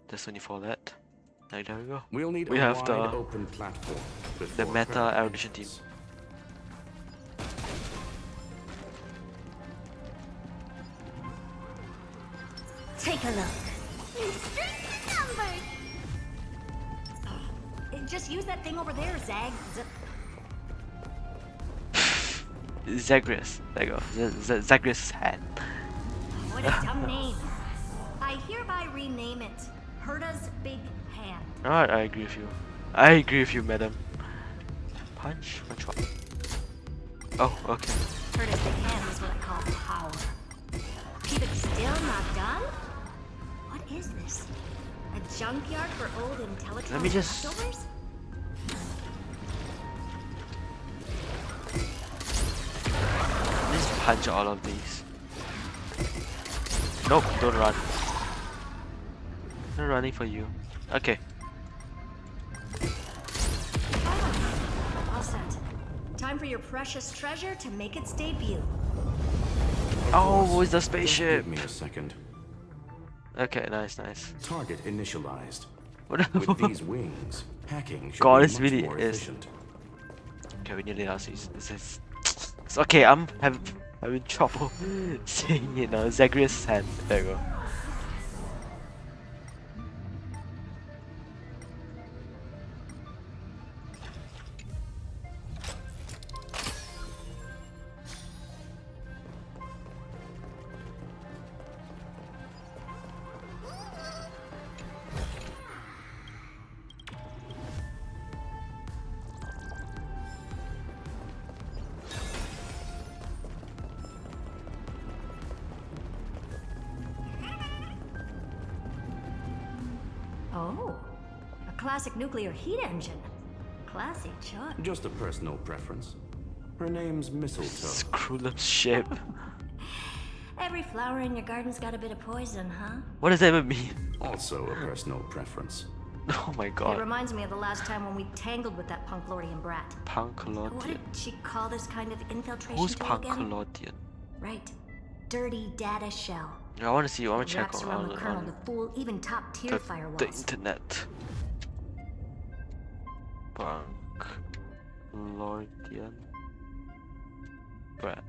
Just only for that. Like, there we go. We'll need We a have wide the open platform the before meta Herta erudition team. enters. Take a look. Numbers! Just use that thing over there, Zag. Zagreus. There you go. Zagreus' hand. What a dumb name. I hereby rename it Herta's Big Hand. Alright, I agree with you. I agree with you, madam. Punch? Punch what? Oh, okay. Herta's Big Hand is what I call power. Keep it still, not done? What is this? A junkyard for old Intellictron Let me just- leftovers? Let's punch all of these. Nope, don't run. I'm running for you. Okay. All set. Time for your precious treasure to make its debut. Oh, it's the Just spaceship. Give me a second. Okay, nice, nice. Target initialized. What? With these wings, hacking should God, be this much really more is. efficient. Okay, we nearly lost these. It's okay. I'm having trouble saying it now. Zagreus' hand. There you go. Oh, a classic nuclear heat engine. Classy choice. Just a personal preference. Her name's Mistletoe. Screwless ship. Every flower in your garden's got a bit of poison, huh? What does that even mean? Also a personal preference. Oh my It god. reminds me of the last time when we tangled with that Punklordian brat. What Punklodian. did she call this kind of infiltration Who's tool again? Punklodian? Right. Dirty data shell. I want to see. I want It to check wraps around the kernel on to fool even top-tier the firewalls. internet. Punklodian. Brat.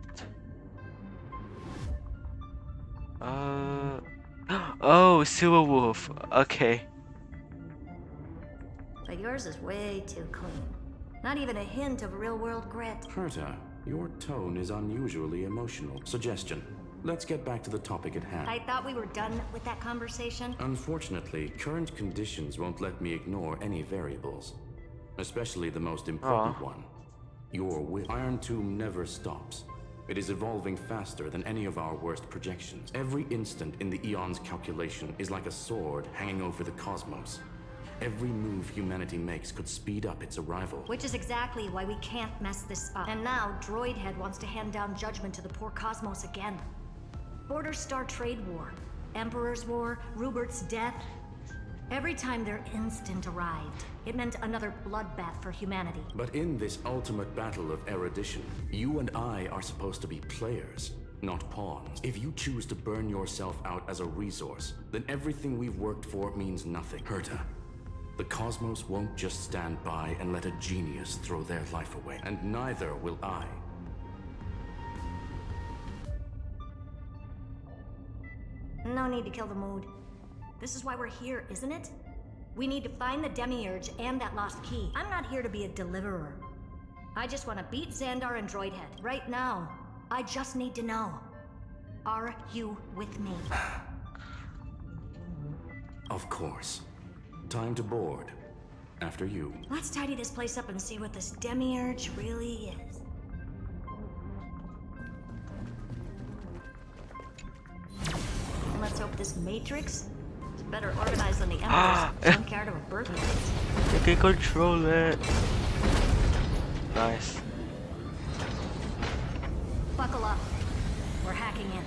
Oh, Silver Wolf. Okay. But yours is way too clean. Not even a hint of real-world grit. Herta, your tone is unusually emotional. Suggestion. Let's get back to the topic at hand. I thought we were done with that conversation. Unfortunately, current conditions won't let me ignore any variables. Especially the most important one. Your will. Iron Tomb never stops. It is evolving faster than any of our worst projections. Every instant in the Eon's calculation is like a sword hanging over the cosmos. Every move humanity makes could speed up its arrival. Which is exactly why we can't mess this up. And now, Droidhead wants to hand down judgment to the poor cosmos again. Border Star Trade War, Emperor's War, Rupert's death. Every time their instant arrived, it meant another bloodbath for humanity. But in this ultimate battle of erudition, you and I are supposed to be players, not pawns. If you choose to burn yourself out as a resource, then everything we've worked for means nothing. Herta, The cosmos won't just stand by and let a genius throw their life away, and neither will I. No need to kill the mood. This is why we're here, isn't it? We need to find the Demiurge and that lost key. I'm not here to be a deliverer. I just want to beat Xandar and Droidhead. Right now, I just need to know. Are you with me? Of course. Time to board. After you. Let's tidy this place up and see what this Demiurge really is. And let's hope this Matrix is better organized than the Emperor's junkyard of a birthplace. You can control it. Nice. Buckle up. We're hacking in.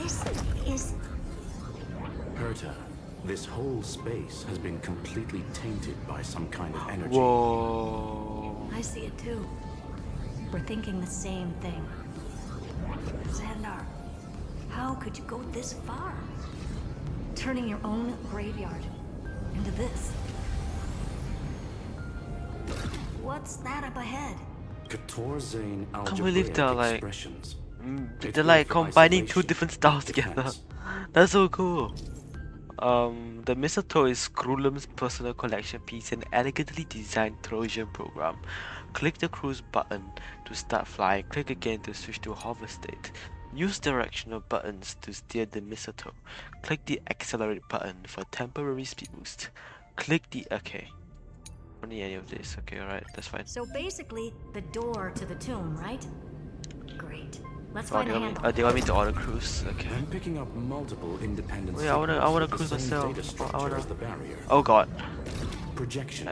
This is... Herta, this whole space has been completely tainted by some kind of energy. Whoa. I see it too. We're thinking the same thing. Xandar, how could you go this far? Turning your own graveyard into this. What's that up ahead? Katorzane Can't believe they're like expressions. they're like combining two different styles together. That's so cool. The mistletoe is Scrulum's personal collection piece, an elegantly designed Trojan program. Click the cruise button to start flying. Click again to switch to hover state. Use directional buttons to steer the mistletoe. Click the accelerate button for temporary speed boost. Click the okay. Only any of this. Okay, alright, that's fine. So basically, the door to the tomb, right? Great. Let's Oh, find a handle. they want me to auto cruise. Okay. I'm picking up multiple independent. Wait, I wanna signals cruise with the same myself. data structure I wanna. as the barrier. Oh god. Projection.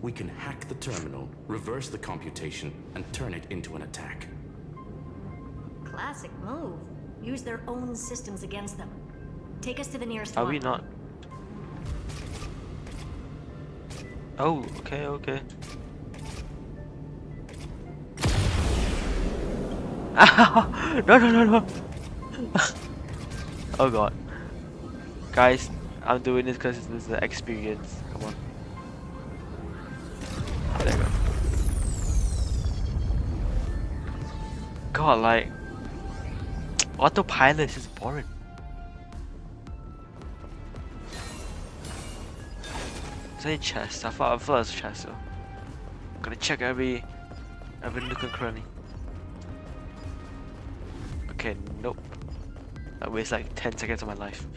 We can hack the terminal, reverse the computation, and turn it into an attack. Classic move. Use their own systems against them. Take us to the nearest Are one. we not? Oh, okay, okay. No, no, no, no. Oh god. Guys, I'm doing this because this is the experience. Come on. There you go. God, like, autopilot is boring. Is there any chest? I thought it was a chest, so gotta check every nook and cranny. Okay, nope. That wastes like 10 seconds of my life.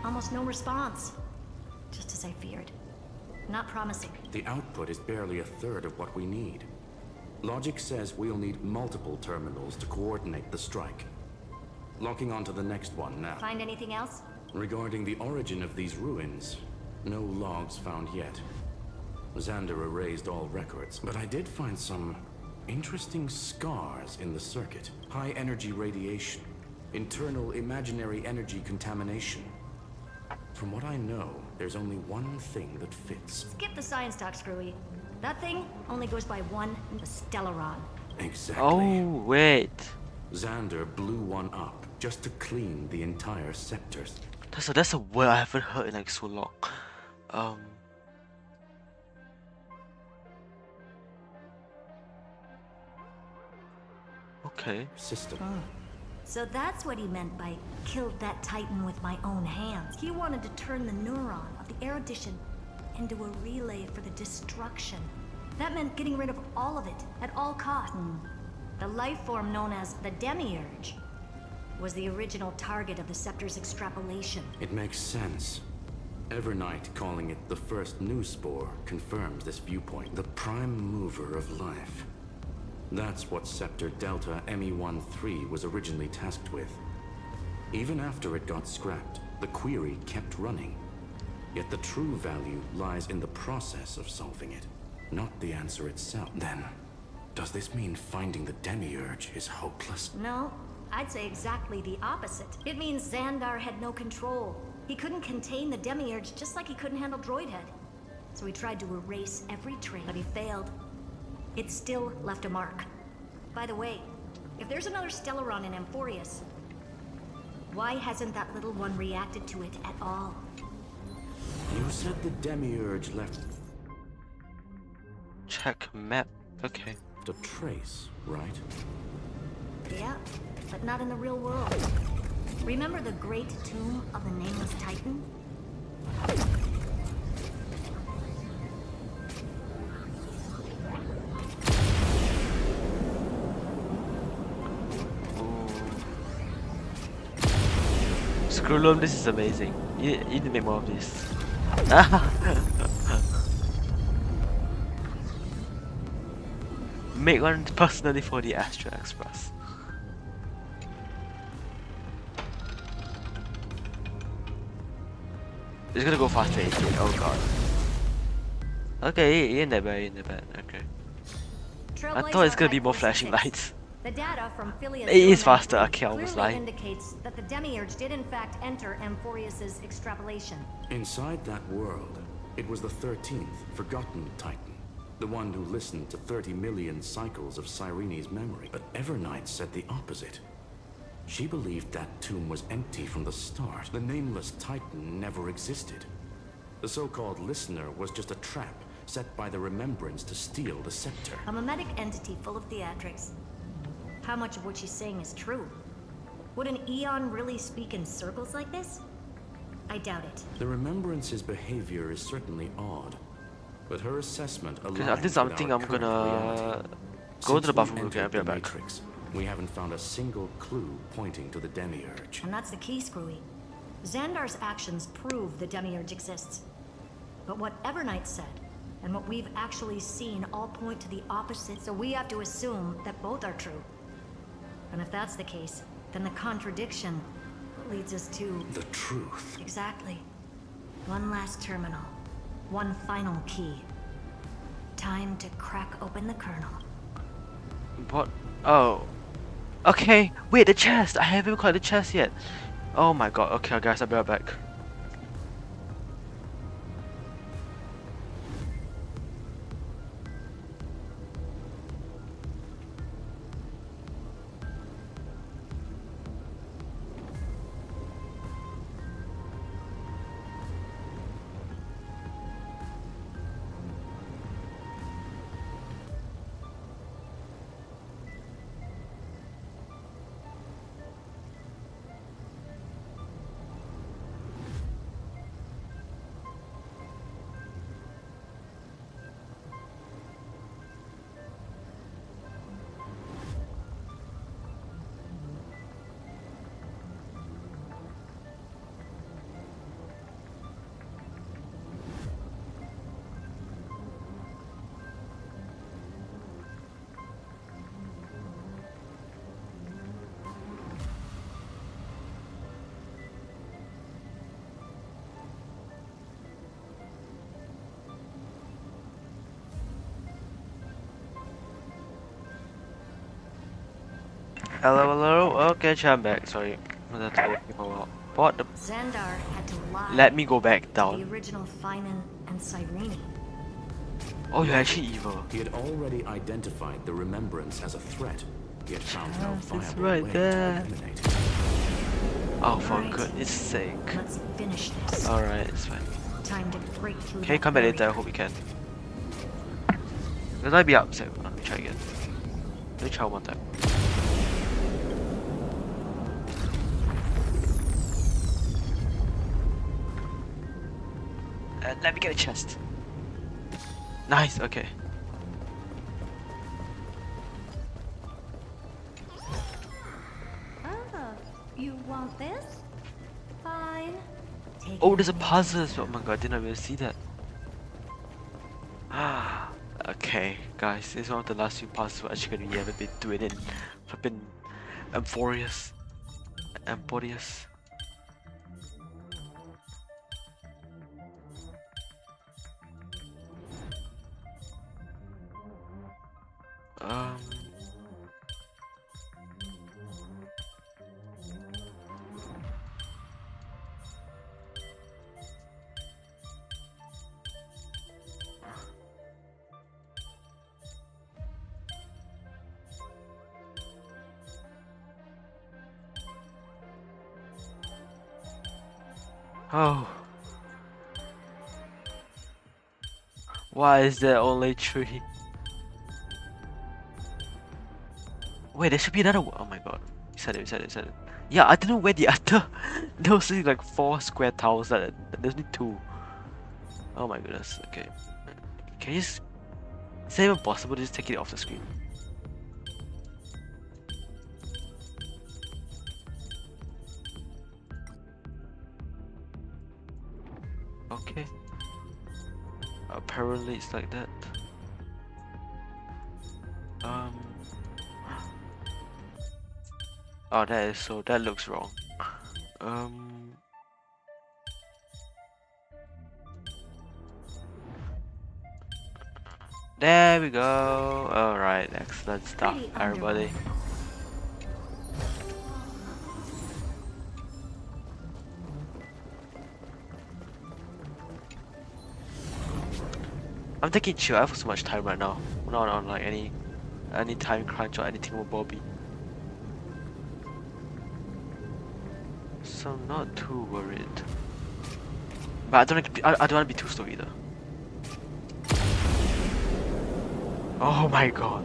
Almost no response. Just as I feared. Not promising. The output is barely a third of what we need. Logic says we'll need multiple terminals to coordinate the strike. Locking onto the next one now. Find anything else? Regarding the origin of these ruins, no logs found yet. Xander erased all records, but I did find some interesting scars in the circuit. High energy radiation, internal imaginary energy contamination. From what I know, there's only one thing that fits. Skip the science talk, Screwy. That thing only goes by one, the Stellaron. Exactly. Oh, wait. Xander blew one up just to clean the entire sectors. That's a word I haven't heard in like so long. Okay. System. So that's what he meant by killed that Titan with my own hands. He wanted to turn the neuron of the erudition into a relay for the destruction. That meant getting rid of all of it at all costs. The life form known as the Demiurge was the original target of the Scepter's extrapolation. It makes sense. Evernight calling it the first new spore confirms this viewpoint. The prime mover of life. That's what Scepter Delta ME-13 was originally tasked with. Even after it got scrapped, the query kept running. Yet the true value lies in the process of solving it, not the answer itself. Then, does this mean finding the Demiurge is hopeless? No, I'd say exactly the opposite. It means Xandar had no control. He couldn't contain the Demiurge just like he couldn't handle Droidhead. so he tried to erase every trace, but he failed. It still left a mark. By the way, if there's another Stellaron in Amphorius, why hasn't that little one reacted to it at all? You said the Demiurge left Check map. Okay. a trace, right? Yeah, but not in the real world. Remember the great tomb of the Nameless Titan? Screwloom, this is amazing. You need to make more of this. Make one personally for the Astra Express. It's gonna go faster, 18. Oh god. Okay, ain't that bad, ain't that bad. Okay. I thought it's gonna be more flashing lights. The data from Philia's It is Zone faster, M3 okay, I was clearly lying. indicates that the Demiurge did in fact enter Amphorius's extrapolation. Inside that world, it was the 13th, forgotten Titan. The one who listened to 30 million cycles of Cyrene's memory. But Evernight said the opposite. She believed that tomb was empty from the start. The Nameless Titan never existed. The so-called listener was just a trap set by the Remembrance to steal the scepter. A mimetic entity full of theatrics. How much of what she's saying is true? Would an Eon really speak in circles like this? I doubt it. The Remembrance's behavior is certainly odd, but her assessment aligns I think with something our I'm current gonna reality. go to the Since we bathroom and entered be the right back. Matrix, we haven't found a single clue pointing to the Demiurge. And that's the key, Screwy. Xandar's actions prove the Demiurge exists. But what Evernight said, and what we've actually seen all point to the opposite, so we have to assume that both are true. And if that's the case, then the contradiction leads us to... the truth. Exactly. One last terminal. One final key. Time to crack open the kernel. What? Oh. Okay. Wait, the chest. I haven't caught the chest yet. Oh my god. Okay, guys, I'll be right back. Hello, hello. Okay, I'm back. Sorry. That's all people out. What the? Xandar had to lie. Let me go back The down. original Finan and Cyrene. Oh, you're actually evil. He had already identified the Remembrance as a threat. He had found no It's viable right way there. to eliminate it. Oh, for Alright. goodness sake. Let's finish this. Alright, it's fine. Time to break through. Okay, that come back later. I barrier. hope you can. Because I'd be upset. Let me try again. Let me try one time. Let me get a chest. Nice, okay. Ah, you want this? Fine. Take Oh, it. there's a puzzle. Oh my god, didn't even see that. Okay, guys, this is one of the last few puzzles we're actually gonna ever been doing in flipping Amphorius. Amphorius. Um. Oh. Why is there only 3? Wait, there should be another one. Oh my god. You said it, you said it, you said it. Yeah, I don't know where the other. There was like 4 square tiles. There's only 2. Oh my goodness. Okay. Can you just. Is it even possible to just take it off the screen? Okay. Apparently it's like that. Oh, that looks wrong. Um. There we go. Alright, excellent stuff, everybody. I'm taking chill. I have so much time right now. Not on like any time crunch or anything with Bobby. So I'm not too worried. But I don't want to be too slow either. Oh my god.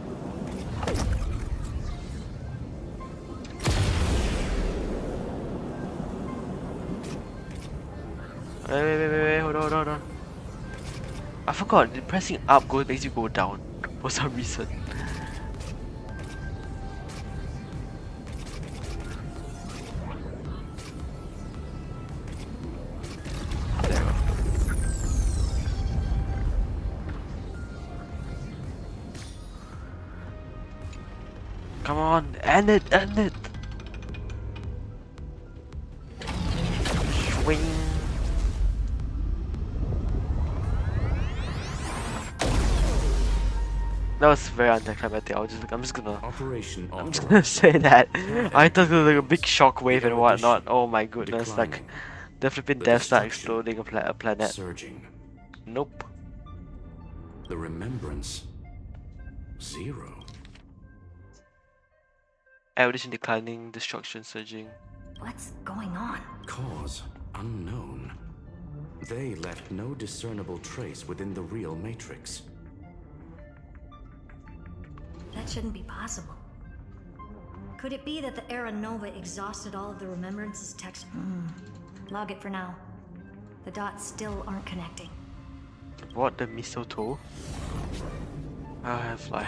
Wait, hold on. I forgot, pressing up makes you go down for some reason. There we go. Come on, end it! Swing. That was very anticlimactic. I'm just gonna say that. I thought it was like a big shockwave and whatnot. Oh my goodness, like the flipping Death Star exploding a planet. Surging. Nope. The remembrance 0. Evolution declining, destruction surging. What's going on? Cause unknown. They left no discernible trace within the real Matrix. That shouldn't be possible. Could it be that the Era Nova exhausted all of the Remembrance's text? Log it for now. The dots still aren't connecting. What, the mistletoe? I have like...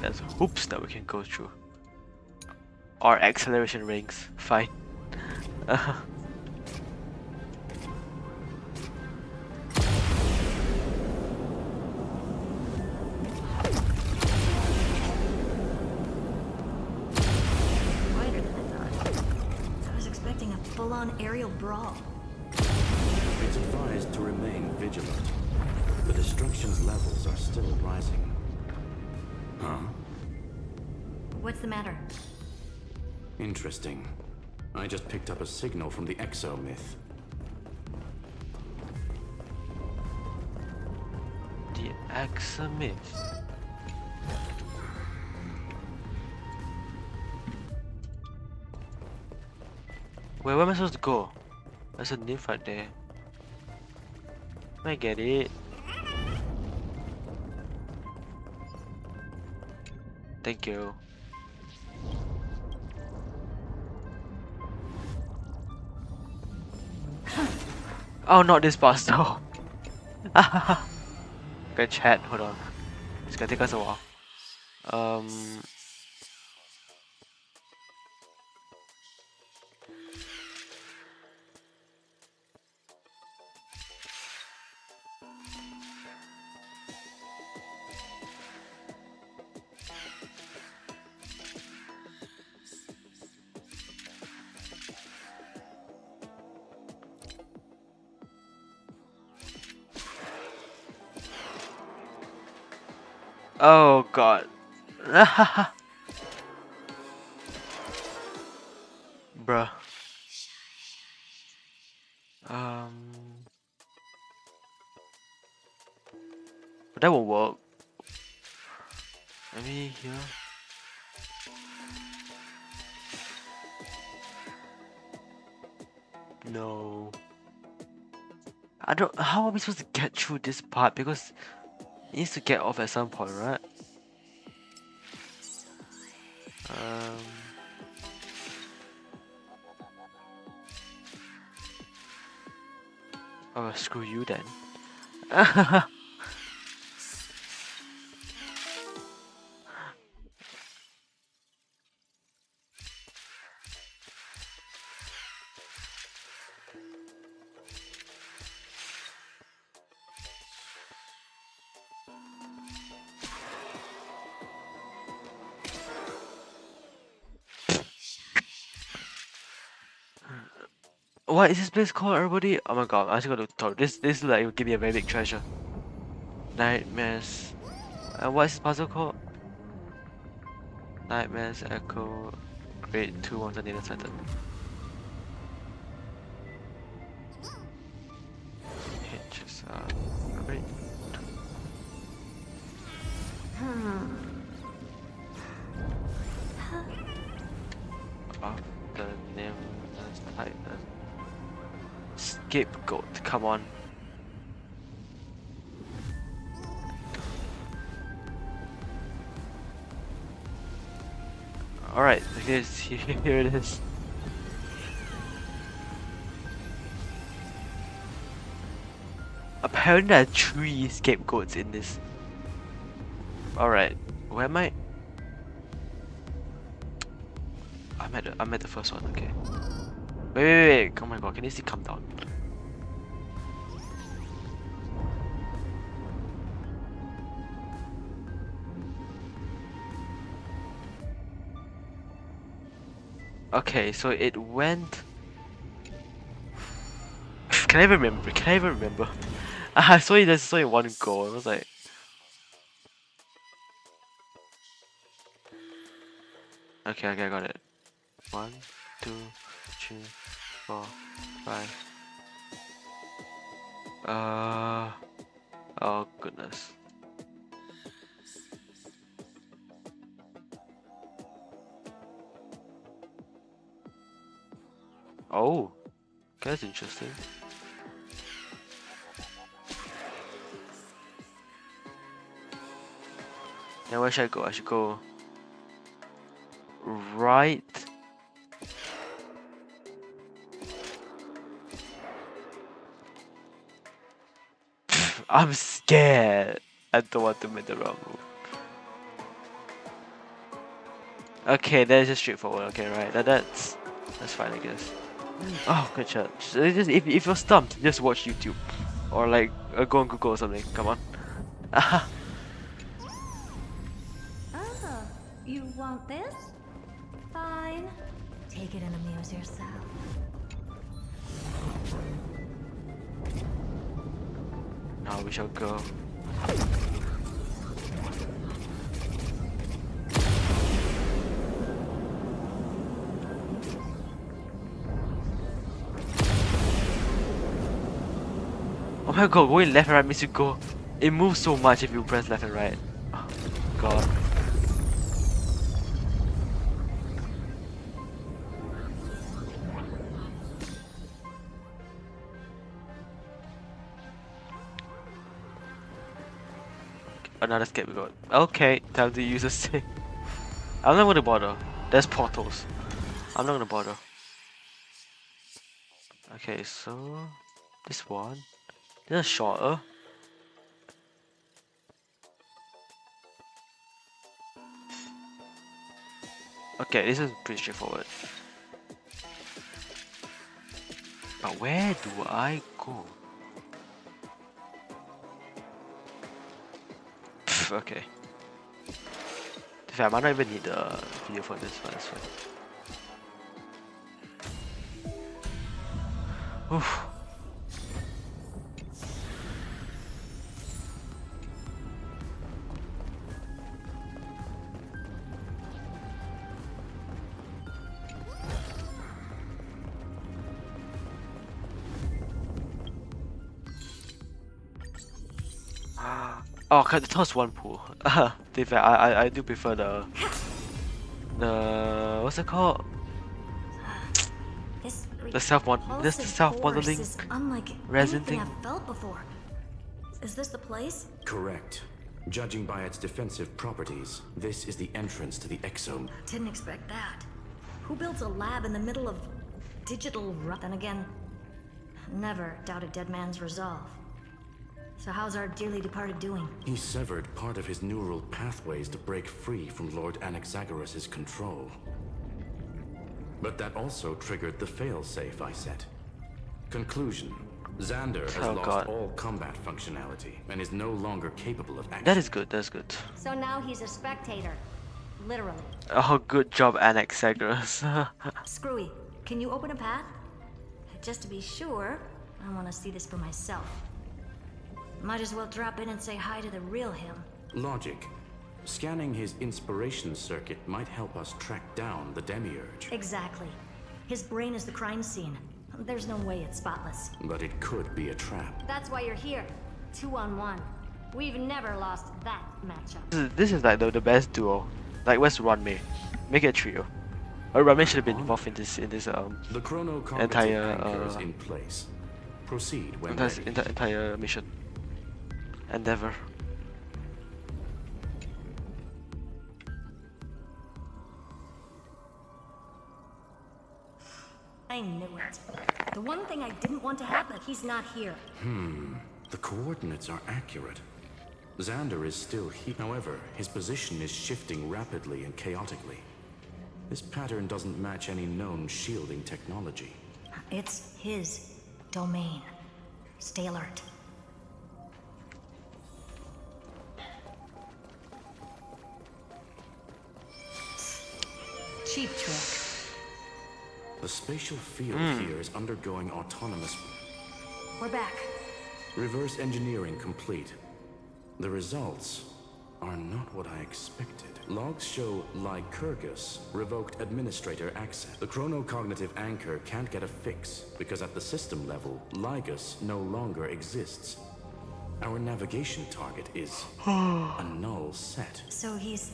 There's hoops that we can go through. Or acceleration rings. Fine. Wider than I thought. I was expecting a full-on aerial brawl. It's advised to remain vigilant. The destruction's levels are still rising. Huh? What's the matter? Interesting. I just picked up a signal from the Exo myth. The Exo myth. Where am I supposed to go? There's a nymph right there. I get it. Thank you. Oh, not this bus though. Good chat, hold on. It's gonna take us a while. Oh god. Bruh. But that won't work. Maybe here. No. I don't. How are we supposed to get through this part? Because it needs to get off at some point, right? Um. Oh, screw you then. What is this place called, everybody? Oh my god, I just gotta talk. This like will give me a very big treasure. Nightmares. And what is this puzzle called? Nightmares Echo Grade 2 on the Nina Titan. Hitches Grade 2. Of the Nina Titan. Scapegoat, come on. Alright, here it is. Apparently there are 3 scapegoats in this. Alright, where am I? I'm at the first one, okay. Wait, oh my god, can you see come down? Okay, so it went. Can I even remember? Can I even remember? I saw it. There's only one goal. I was like, okay, I got it. 1, 2, 3, 4, 5. Oh goodness. Oh, that's interesting. Now where should I go? I should go right. I'm scared. I don't want to make the wrong move. Okay, that's just straightforward. Okay, right. That's fine, I guess. Oh, good shot. So just if you're stumped, just watch YouTube, or like go on Google or something. Come on. Oh, you want this? Fine. Take it and amuse yourself. Now we shall go. Oh my god, going left and right means you go. It moves so much if you press left and right. Oh god. Another scapegoat. Okay, time to use a stick. I'm not gonna bother. There's portals. I'm not gonna bother. Okay, so this one. This is shorter. Okay, this is pretty straightforward. But where do I go? Pff, okay. In fact, I might not even need the video for this, but that's fine. Oof. Oh, okay, the toss one pool. To be fair, I do prefer the what's it called? This The this the self-modeling is unlike resin anything thing. I've felt before. Is this the place? Correct. Judging by its defensive properties, this is the entrance to the exome. Didn't expect that. Who builds a lab in the middle of digital rut? Then again, never doubt a dead man's resolve. So how's our dearly departed doing? He severed part of his neural pathways to break free from Lord Anaxagoras' control. But that also triggered the failsafe I set. Conclusion. Xander has lost all combat functionality and is no longer capable of action. That is good, that's good. So now he's a spectator. Literally. Oh, good job, Anaxagoras. Screwy, can you open a path? Just to be sure, I want to see this for myself. Might as well drop in and say hi to the real him. Logic. Scanning his inspiration circuit might help us track down the Demiurge. Exactly. His brain is the crime scene. There's no way it's spotless. But it could be a trap. That's why you're here. 2-on-1. We've never lost that matchup. This is like the best duo. Like, where's Runmei? Make it a trio. Or Runmei should have been involved in this the chronocognitive entire anchor is in place. Proceed when ready. Entire mission endeavor. I knew it. The one thing I didn't want to happen, he's not here. The coordinates are accurate. Xander is still here. However, his position is shifting rapidly and chaotically. This pattern doesn't match any known shielding technology. It's his domain. Stay alert. Cheap trick. The spatial field here is undergoing autonomous... We're back. Reverse engineering complete. The results are not what I expected. Logs show Lycurgus revoked administrator access. The chronocognitive anchor can't get a fix, because at the system level, Lygus no longer exists. Our navigation target is a null set. So he's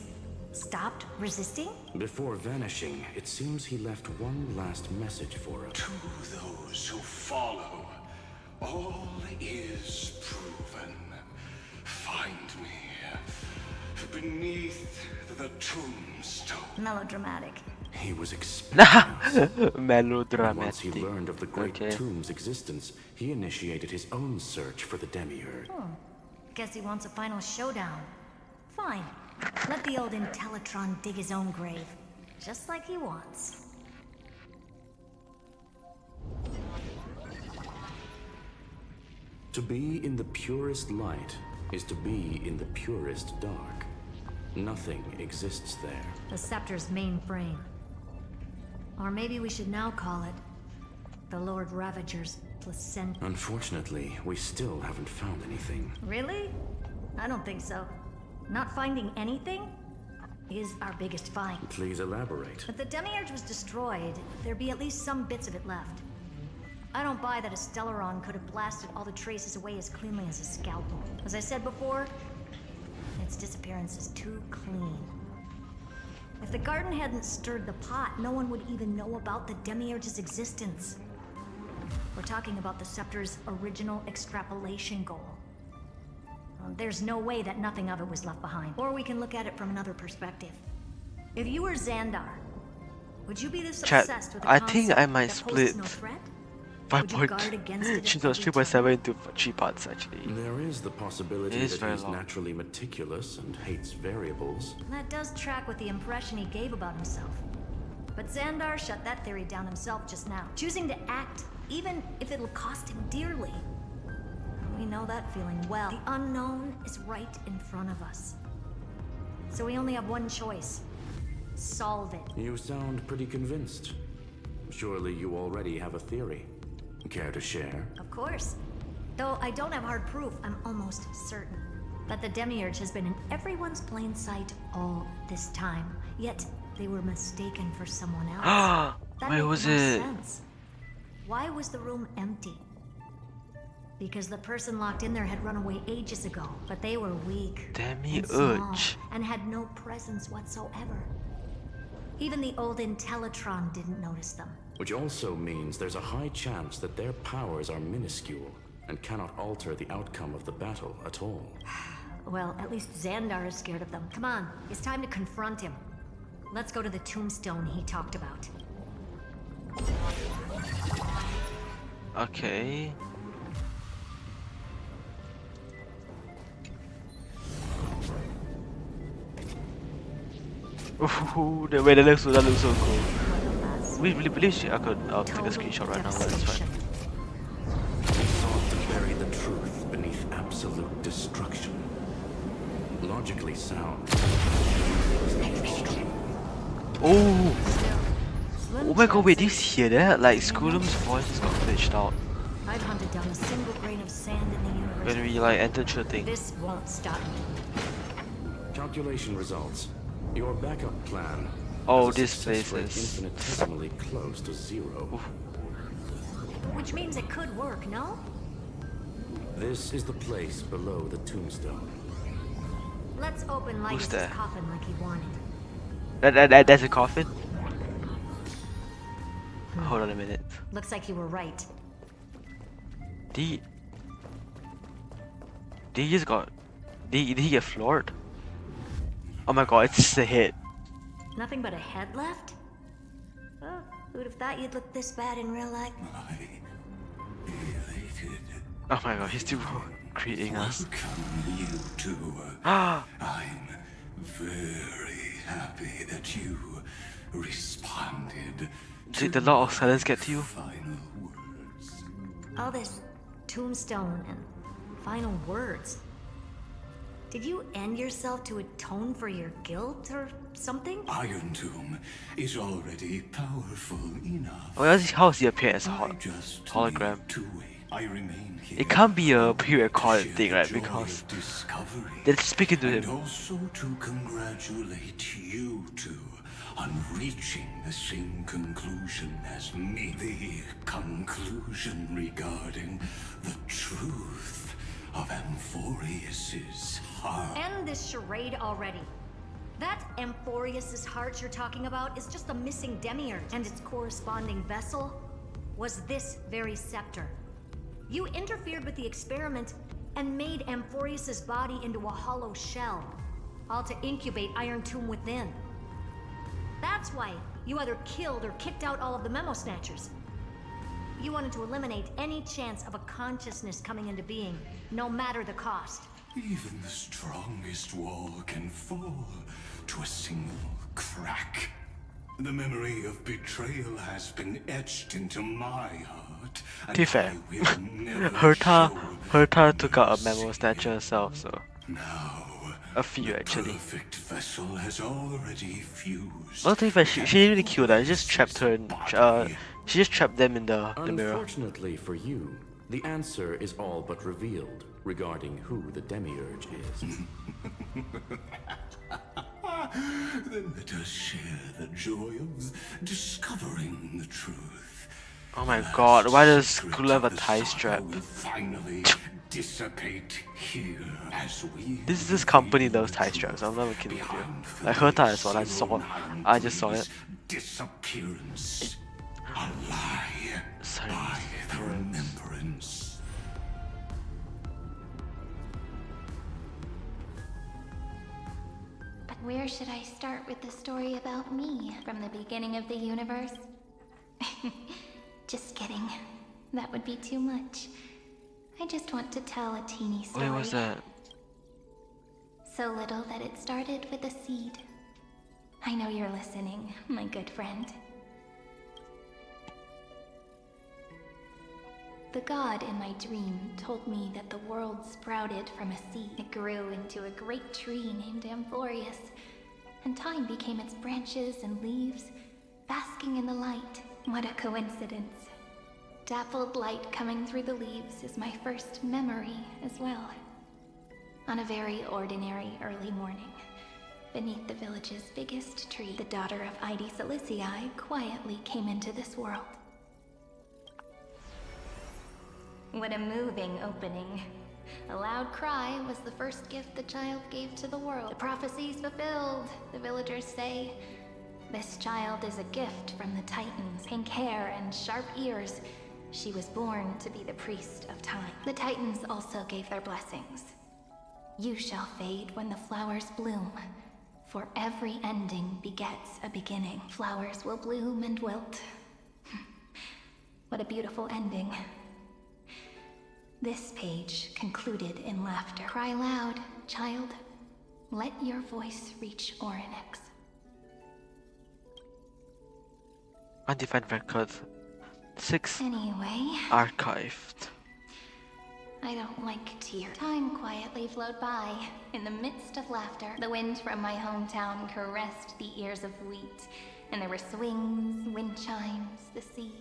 stopped resisting? Before vanishing, it seems he left one last message for us. To those who follow, all is proven. Find me beneath the tombstone. Melodramatic. He was experienced. Melodramatic. Once he learned of the Great Tomb's existence, he initiated his own search for the Demiurge. Guess he wants a final showdown. Fine. Let the old Intellitron dig his own grave. Just like he wants. To be in the purest light is to be in the purest dark. Nothing exists there. The Scepter's main frame. Or maybe we should now call it the Lord Ravager's placenta. Unfortunately, we still haven't found anything. Really? I don't think so. Not finding anything is our biggest find. Please elaborate. If the Demiurge was destroyed, there'd be at least some bits of it left. I don't buy that a Stellaron could have blasted all the traces away as cleanly as a scalpel. As I said before, its disappearance is too clean. If the garden hadn't stirred the pot, no one would even know about the Demiurge's existence. We're talking about the Scepter's original extrapolation goal. There's no way that nothing of it was left behind. Or we can look at it from another perspective. If you were Xandar, would you be this obsessed with the I think I might concept that poses split no threat? 3.7 into 3 parts actually. There is the possibility that he's naturally meticulous and hates variables. That does track with the impression he gave about himself. But Xandar shut that theory down himself just now, choosing to act even if it'll cost him dearly. We know that feeling well. The unknown is right in front of us. So we only have one choice. Solve it. You sound pretty convinced. Surely you already have a theory. Care to share? Of course. Though I don't have hard proof, I'm almost certain that the Demiurge has been in everyone's plain sight all this time. Yet they were mistaken for someone else. Where was it? Sense. Why was the room empty? Because the person locked in there had run away ages ago, but they were weak and small, and had no presence whatsoever. Even the old Intellitron didn't notice them. Which also means there's a high chance that their powers are minuscule and cannot alter the outcome of the battle at all. Well, at least Xandar is scared of them. Come on, it's time to confront him. Let's go to the tombstone he talked about. Okay. Ooh, the way that looks so cool. We really believe I could take a screenshot right now, but it's fine. They sought to bury the truth beneath absolute destruction. Logically sound. Oh! Oh my god, wait, did you hear that? Like, Scullum's voice just got glitched out. I've hunted down a single grain of sand in the universe. When we like entered the thing. This won't stop me. Calculation results. Your backup plan. Oh, has a this success place rate is infinitesimally close to 0. Which means it could work, no? This is the place below the tombstone. Let's open Who's Lycus' there? coffin like he wanted. That's a coffin? Hold on a minute. Looks like you were right. Did he just got... Did he get floored? Oh my god, it's just a hit. Nothing but a head left? Oh, who'd have thought you'd look this bad in real life? Oh my god, he's still greeting us. Welcome, you two. I'm very happy that you responded. Did the Lord of Silence get to you? All this tombstone and final words. Did you end yourself to atone for your guilt or something? Iron Tomb is already powerful enough. Oh, how does he appear as a hologram? I remain here. It can't be a pre-recorded thing, right? Because they're speaking to and him. also to congratulate you two on reaching the same conclusion as me. The conclusion regarding the truth of Amphorius's heart. End this charade already. That Amphorius's heart you're talking about is just a missing demiurge, and its corresponding vessel was this very scepter. You interfered with the experiment and made Amphorius's body into a hollow shell, all to incubate Iron Tomb within. That's why you either killed or kicked out all of the Memo Snatchers. You wanted to eliminate any chance of a consciousness coming into being, no matter the cost. Even the strongest wall can fall to a single crack. The memory of betrayal has been etched into my heart. To be fair, Herta took out a Memo Snatcher herself, so... A few, actually. Perfect vessel has already fused. Well, to be fair, she didn't really kill them, she just trapped her in... she just trapped them in the mirror. Unfortunately for you, the answer is all but revealed regarding who the demiurge is. Then let us share the joy of discovering the truth. Oh my god, why does Skull have a tie strap? Finally dissipate here as we This company loves tie straps, I'm never kidding with you. Like Herta as well, I just saw it. Disappearance. A lie by the remembrance. But where should I start with the story about me? From the beginning of the universe? Just kidding. That would be too much. I just want to tell a teeny story. Wait, what's that? So little that it started with a seed. I know you're listening, my good friend. The god in my dream told me that the world sprouted from a seed. It grew into a great tree named Amphorius, and time became its branches and leaves, basking in the light. What a coincidence. Dappled light coming through the leaves is my first memory as well. On a very ordinary early morning, beneath the village's biggest tree, the daughter of Ide Silicii quietly came into this world. What a moving opening. A loud cry was the first gift the child gave to the world. The prophecies fulfilled, the villagers say. This child is a gift from the Titans. Pink hair and sharp ears. She was born to be the priest of time. The Titans also gave their blessings. You shall fade when the flowers bloom, for every ending begets a beginning. Flowers will bloom and wilt. What a beautiful ending. This page concluded in laughter. Cry loud, child. Let your voice reach Orynyx. Undefined record 6 Anyway, archived. I don't like tears. Time quietly flowed by. In the midst of laughter, the wind from my hometown caressed the ears of wheat, and there were swings, wind chimes, the sea,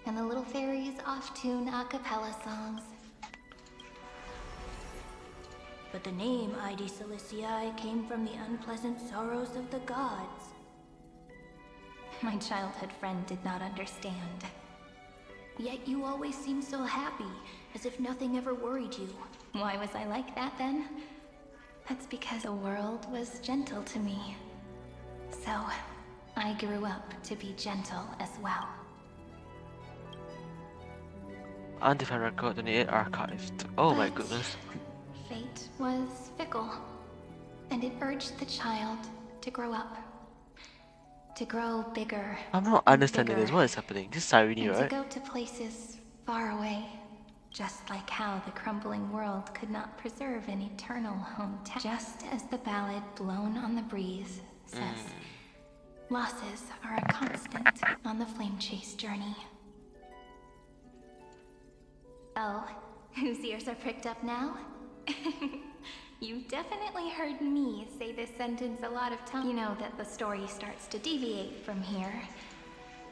and the little fairies off-tune a cappella songs. But the name Ide Siliciae came from the unpleasant sorrows of the gods. My childhood friend did not understand. Yet you always seemed so happy, as if nothing ever worried you. Why was I like that then? That's because the world was gentle to me. So, I grew up to be gentle as well. Undefined record 28 archived. Oh my But goodness. Fate was fickle, and it urged the child to grow up. To grow bigger. I'm not and understanding bigger, this. What is happening? This is Cyrene, and right? to go to places far away. Just like how the crumbling world could not preserve an eternal hometown. Just as the ballad blown on the breeze says, losses are a constant on the flame chase journey. Oh, whose ears are pricked up now? You've definitely heard me say this sentence a lot of times. You know that the story starts to deviate from here.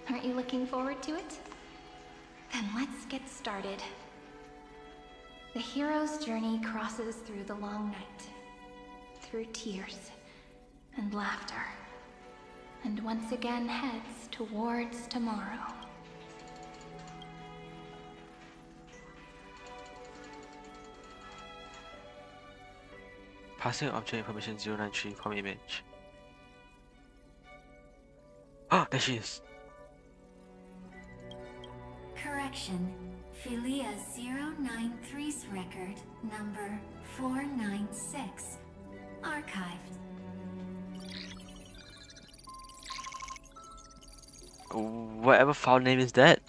Aren't you looking forward to it? Then let's get started. The hero's journey crosses through the long night, through tears and laughter, and once again heads towards tomorrow. Passing object information 093 from image. Oh, there she is. Correction. Philia 093's record number 496. Archived. Whatever file name is that?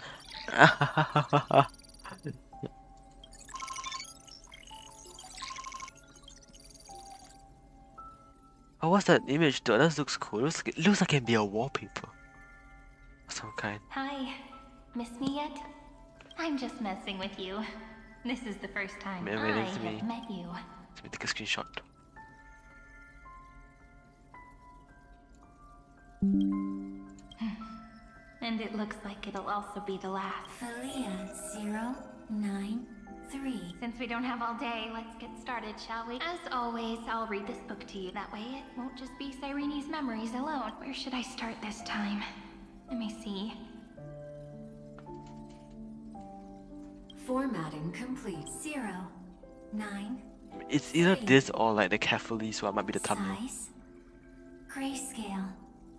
Oh, what's that image though? That looks cool. It looks like it can be a wallpaper of some kind. Hi, miss me yet? I'm just messing with you. This is the first time Wait, I let me- have met you. Let me take a screenshot. And it looks like it'll also be the last. Philia 093. Since we don't have all day, let's get started, shall we? As always, I'll read this book to you. That way it won't just be Cyrene's memories alone. Where should I start this time? Let me see. Formatting complete. 9. It's either this or like the carefully, so I might be the thumbnail. Size. Grayscale.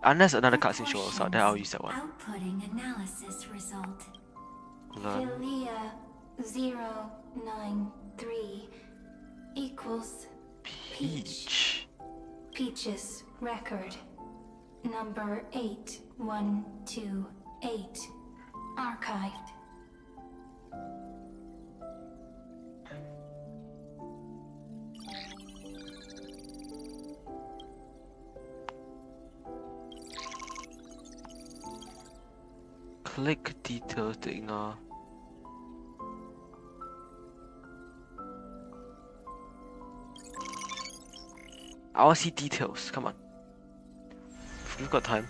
Unless another cutscene shows up, then I'll use that one. Outputting analysis result. Learn. Philia 093 equals Peach. Peach's record number 8128 archived. Click details to ignore. I want to see details. Come on. We've got time.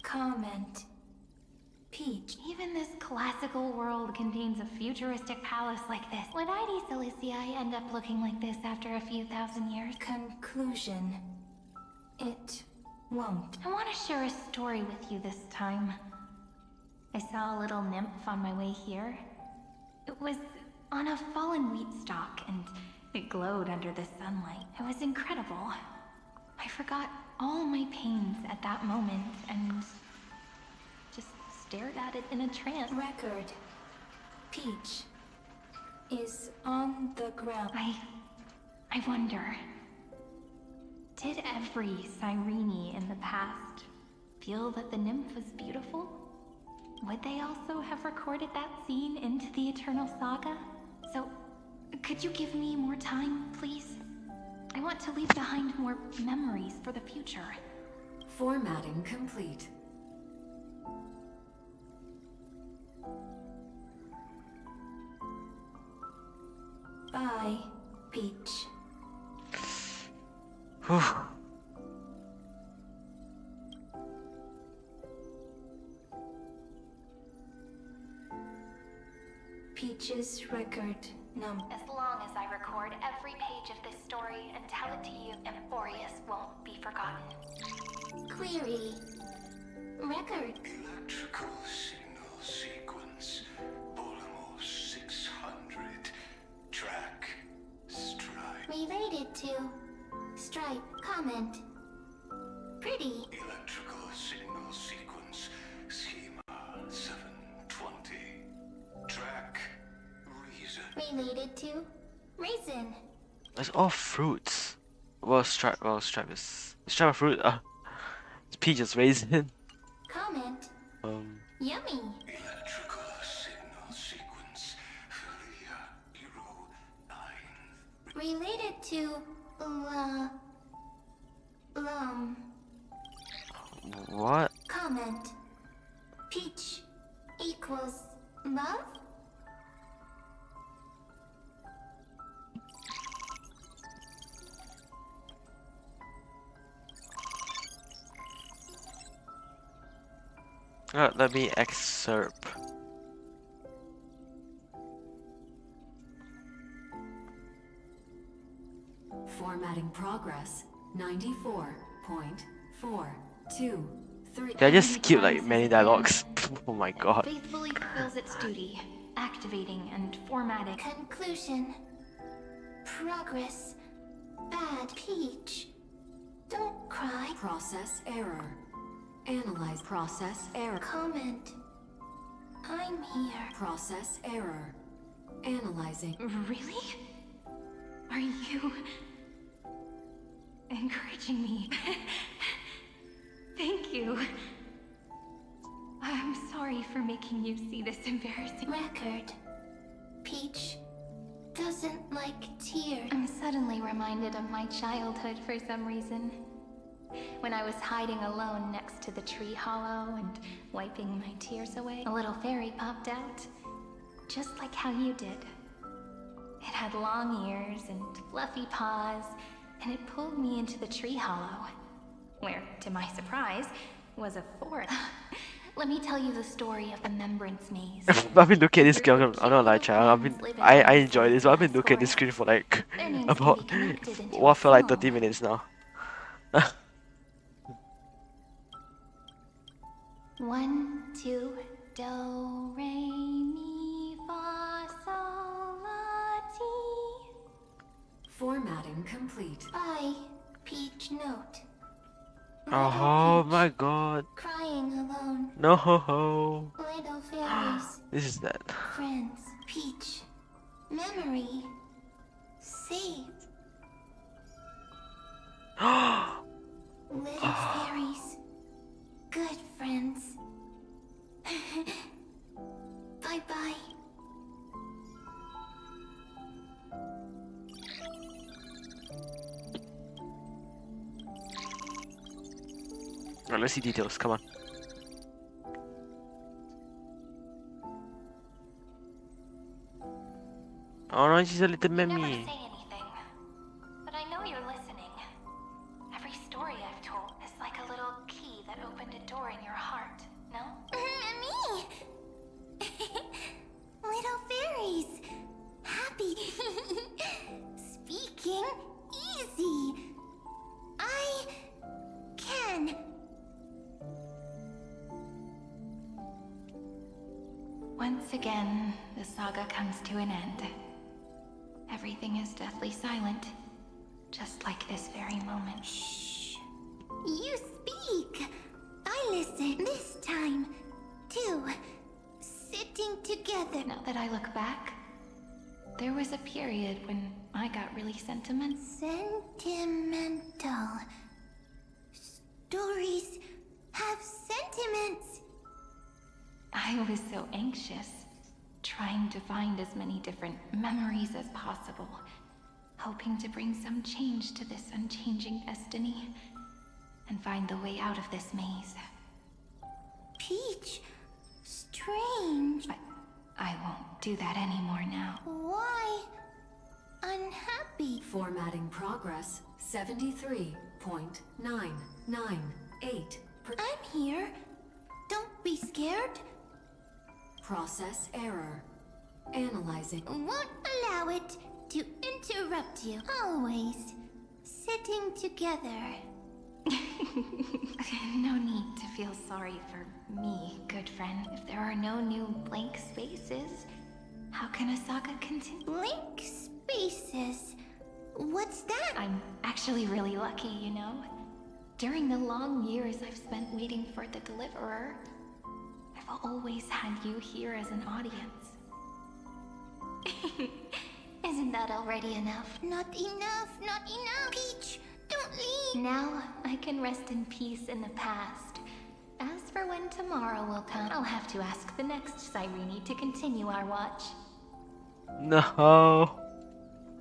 Comment. Peach, even this classical world contains a futuristic palace like this. Would Ide Siliciae end up looking like this after a few thousand years? Conclusion. It won't. I want to share a story with you this time. I saw a little nymph on my way here. It was on a fallen wheat stalk, and it glowed under the sunlight. It was incredible. I forgot all my pains at that moment and just stared at it in a trance. Record. Peach is on the ground. I wonder, did every Cyrene in the past feel that the nymph was beautiful? Would they also have recorded that scene into the Eternal Saga? So, could you give me more time, please? I want to leave behind more memories for the future. Formatting complete. Bye, Peach. Whew. Peach's record number. As long as I record every page of this story and tell it to you, Amphorius won't be forgotten. Query. Record. Electrical signal sequence. Bolimo 600. Track. Stripe. Related to. Stripe. Comment. Pretty. Electrical signal sequence. Schema 720. Track. Reason. Related to. Raisin. It's all fruits. Stripe is stripe a fruit. Peach is raisin. Comment. Yummy. Electrical signal sequence. Hero 9. Related to. What? Comment. Peach equals love? Let me excerpt. Formatting progress 94.423. Did I just skip like many dialogues? Oh my god. Faithfully fulfills its duty, activating and formatting. Conclusion. Progress. Bad. Peach. Don't cry. Process error. Analyze process error. Comment. I'm here. Process error. Analyzing. Really? Are you encouraging me? Thank you. I'm sorry for making you see this embarrassing record. Peach doesn't like tears. I'm suddenly reminded of my childhood for some reason. When I was hiding alone next to the tree hollow and wiping my tears away, a little fairy popped out, just like how you did. It had long ears and fluffy paws, and it pulled me into the tree hollow, where, to my surprise, was a forest. Let me tell you the story of the Membrance Maze. I've been looking at this game. I'm not like child. I enjoy this. But I've been looking at this screen for like about what felt like 30 minutes now. 1, 2, do, re, mi, fa, sol, la, ti. Formatting complete. Bye, Peach note. Oh my god. Crying alone. No. Little fairies. This is that. Friends. Peach. Memory. Save. Little fairies. Good friends. Bye-bye. Alright, let's see details. Come on. Oh no, she's a little Never memmy. say anything, but I know you're listening. Every story I've told is like a little key that opened a door in your heart, no? Me! Little fairies. Happy. Speaking easy. I can. Once again, the saga comes to an end. Everything is deathly silent, just like this very moment. Shh. You speak. I listen. This time, too. Sitting together. Now that I look back, there was a period when I got really sentimental. Sentimental. Stories have sentiments. I was so anxious, trying to find as many different memories as possible, hoping to bring some change to this unchanging destiny and find the way out of this maze. Peach, strange. But I won't do that anymore now. Why unhappy? Formatting progress 73.998%. I'm here. Don't be scared. Process error. Analyzing. Won't allow it to interrupt you. Always sitting together. No need to feel sorry for me, good friend. If there are no new blank spaces, how can a saga continue? Blank spaces? What's that? I'm actually really lucky, you know? During the long years I've spent waiting for the Deliverer, I've always had you here as an audience. Isn't that already enough? Not enough, not enough. Peach, don't leave. Now I can rest in peace in the past. As for when tomorrow will come, I'll have to ask the next Cyrene to continue our watch. No.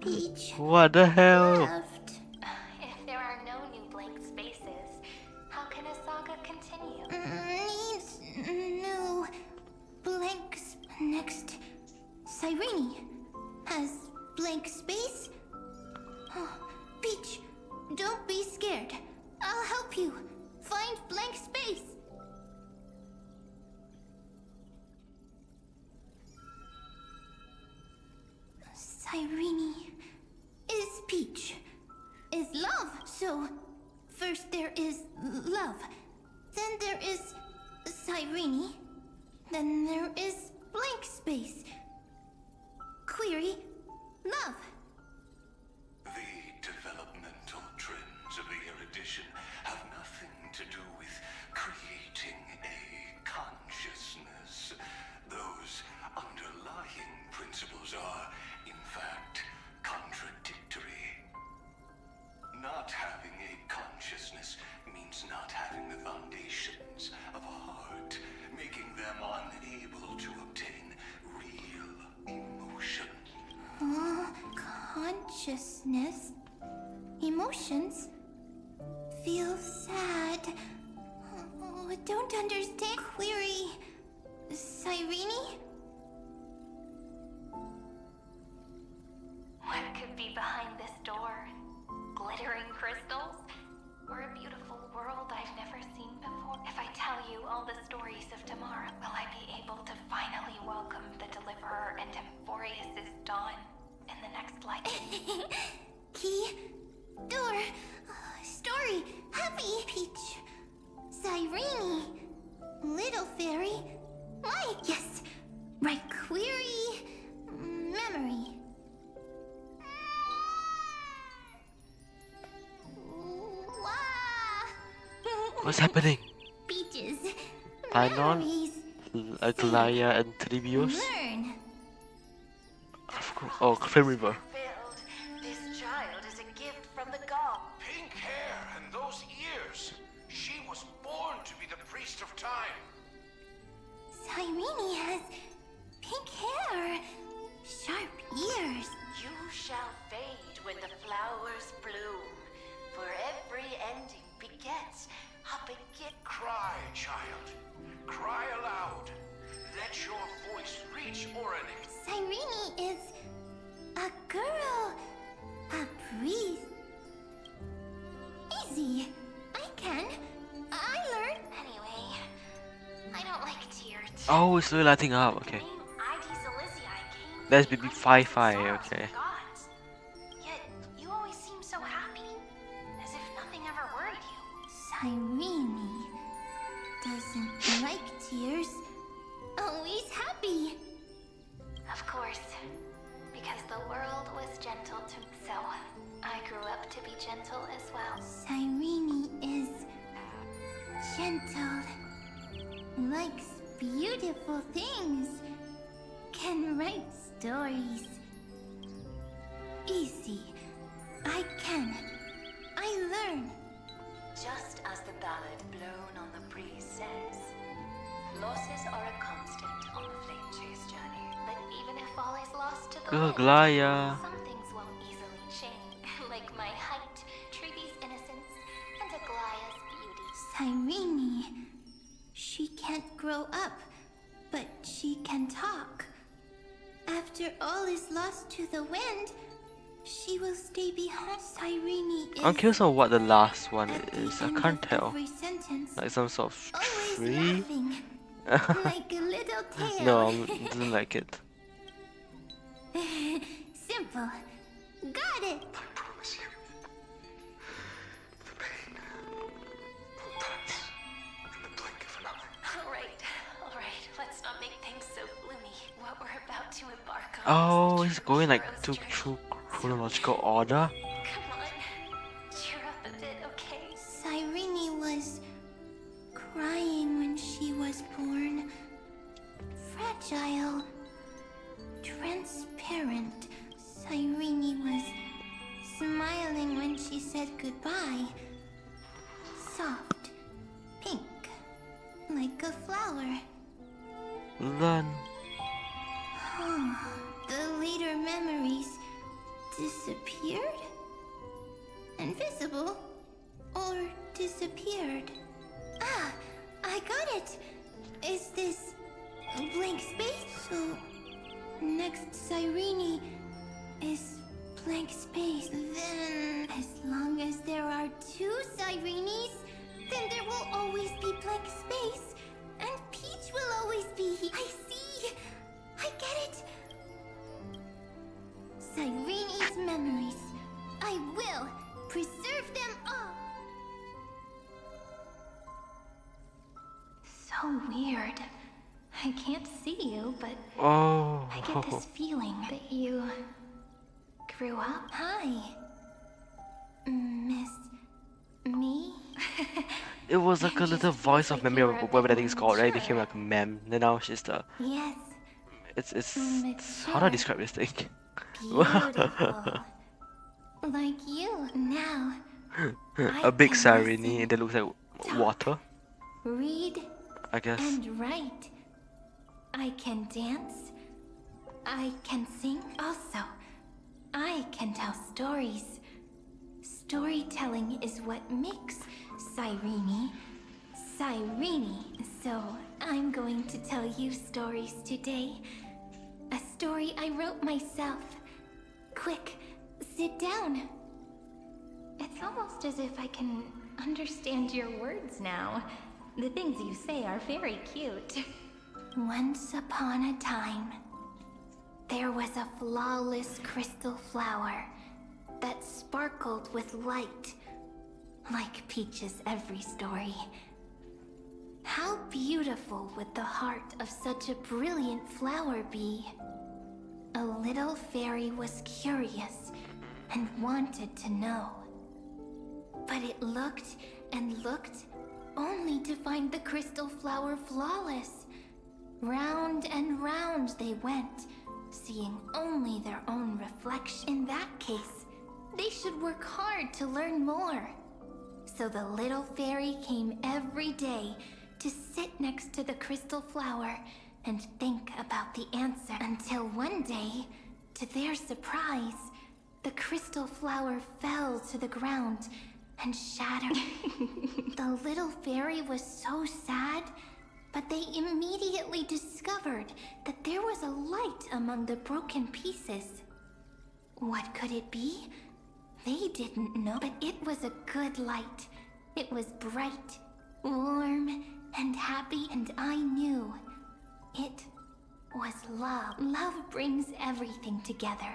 Peach. What the hell? Left. If there are no new blank spaces, how can a saga continue? Needs new blanks. Next, Cyrene has blank space. Oh, Peach, don't be scared. I'll help you find blank space. Cyrene is Peach, is love. So, first there is love, then there is Cyrene, then there is blank space. Query, love. The developmental trends of the erudition have nothing to do with creating a consciousness. Those underlying principles are, in fact, contradictory. Not having a consciousness means not having the foundations of a heart, making them unable to obtain real emotion. Consciousness, emotions, feel sad. Oh, I don't understand. Query, Cyrene? What could be behind this door? Glittering crystals? Or a beautiful world I've never seen before? If I tell you all the stories of tomorrow, will I be able to finally welcome the Deliverer and Emphorius' dawn in the next life? Key, door, story, happy, Peach, Cyrene, little fairy, right, yes, right, query, memory. What's happening? Peaches, Paimon, memories, Aglaya, and Trivius? learn. Of course. Oh, Flame River. This child is a gift from the god. Pink hair and those ears. She was born to be the priest of time. Cyrene has pink hair, sharp ears. You shall fade when the flowers bloom, for every ending begets a begin. Cry, child. Cry aloud. Let your voice reach Orenik. Cyrene is a girl, a priest. Easy. I can. I learn. Anyway, I don't like tears. Oh, it's really lighting up. Okay. That's BB 55. Okay. Yet you always seem so happy, as if nothing ever worried you. Cyrene doesn't like tears. Always happy. Of course, because the world was gentle to me, so I grew up to be gentle as well. Cyrene is gentle, likes beautiful things, can write stories. Easy. I can. I learn. Just as the ballad blown on the breeze says, losses are a constant on the flame chase journey. But even if all is lost to the Good wind, Glaya. some things won't easily change, like my height, Treeby's innocence, and Aglaya's beauty. Cyrene. She can't grow up, but she can talk. After all is lost to the wind, she will stay behind. Cyrene is... I'm curious on what the last one is. I end can't of tell. every sentence, Like some sort of always tree? laughing, like a little tail. No, I didn't like it. Simple. Got it. I promise you. The pain will pass in the blink of an eye. All right, let's not make things so gloomy. What we're about to embark on. Oh, he's going like to true chronological order. Come on, cheer up a bit, okay? Cyrene was crying when she was born. Fragile. Transparent. Cyrene was smiling when she said goodbye. Soft. Pink. Like a flower. Then The later memories disappeared? Invisible? Or disappeared? Ah, I got it! Is this a blank space? So, next Cyrene is blank space. Then, as long as there are two Cyrenes, then there will always be blank space. And Peach will always be. I see! I get it! Cyrene's memories. I will preserve them all. So weird. I can't see you, but oh, I get this feeling that you grew up. Hi. Miss me? it was like a little voice of memory of whatever that thing's called, right? It became like a mem. Then now she's the. Yes. It's how do I describe this thing? Beautiful. Like you now. A big can Cyrene listen, and that looks like water, read, I guess. and write. I can dance. I can sing. Also, I can tell stories. Storytelling is what makes Cyrene Cyrene. So, I'm going to tell you stories today. A story I wrote myself. Quick, sit down. It's almost as if I can understand your words now. The things you say are very cute. Once upon a time, there was a flawless crystal flower that sparkled with light, like Peach's every story. How beautiful would the heart of such a brilliant flower be? A little fairy was curious and wanted to know. But it looked and looked only to find the crystal flower flawless. Round and round they went, seeing only their own reflection. In that case, they should work hard to learn more. So the little fairy came every day to sit next to the crystal flower and think about the answer. Until one day, to their surprise, the crystal flower fell to the ground and shattered. The little fairy was so sad, but they immediately discovered that there was a light among the broken pieces. What could it be? They didn't know, but it was a good light. It was bright, warm, and happy, and I knew it was love. Love brings everything together,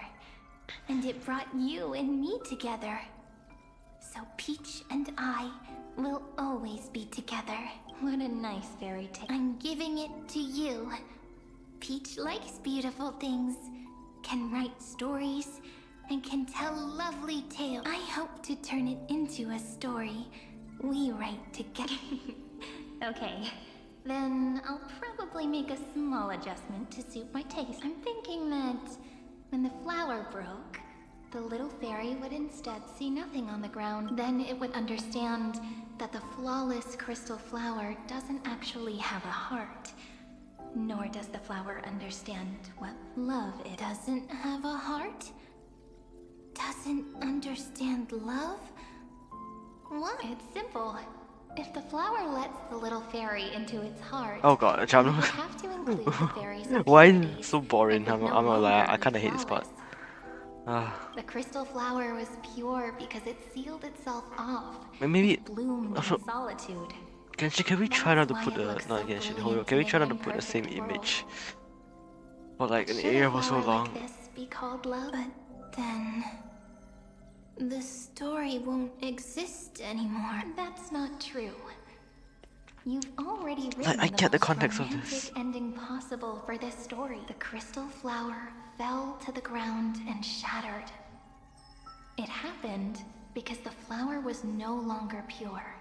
and it brought you and me together. So Peach and I will always be together. What a nice fairy tale. I'm giving it to you. Peach likes beautiful things, can write stories, and can tell lovely tales. I hope to turn it into a story We write together. Okay. Then I'll probably make a small adjustment to suit my taste. I'm thinking that when the flower broke, the little fairy would instead see nothing on the ground. Then it would understand that the flawless crystal flower doesn't actually have a heart. Nor does the flower understand what love is. Doesn't have a heart? Doesn't understand love? What? It's simple. If the flower lets the little fairy into its heart, Oh god, it would have to include the fairy's why is it impurities so boring? and would I'm no not lie, longer I be kinda hate this part. flawless. The crystal flower was pure because it sealed itself off. Maybe It bloomed also, in solitude. can we try not to That's put why it the looks not so Genshin, hold on, brilliant can we in try an not to put the same imperfect image world. for like an Should area a for so flower long? like this be called love? But then the story won't exist anymore. That's not true. You've already written I get the most context of romantic this. ending possible for this story. The crystal flower fell to the ground and shattered. It happened because the flower was no longer pure.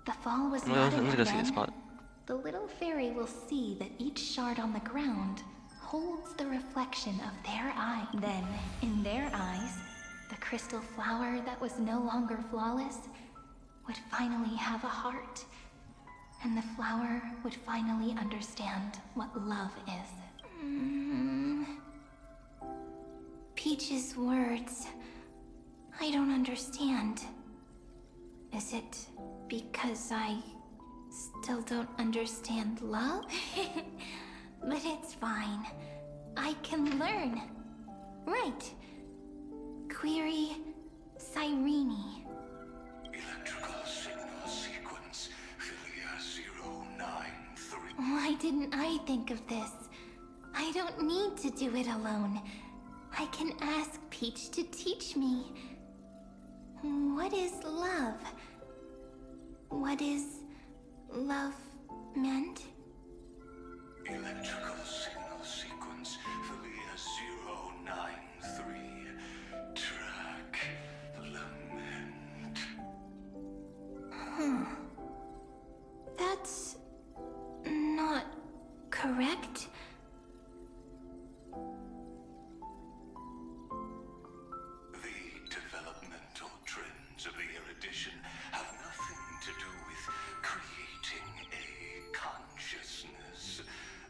The fall was not an I'm just gonna see this event. part. The little fairy will see that each shard on the ground holds the reflection of their eye. Then, in their eyes, the crystal flower that was no longer flawless would finally have a heart. And the flower would finally understand what love is. Peach's words, I don't understand. Is it because I still don't understand love? But it's fine. I can learn. Right. Query Cyrene. Electrical signal sequence, Philia 093. Why didn't I think of this? I don't need to do it alone. I can ask Peach to teach me. What is love? What is love meant? Electrical signal sequence, Philia 093. Track lament. That's not correct. The developmental trends of the erudition have nothing to do with creating a consciousness.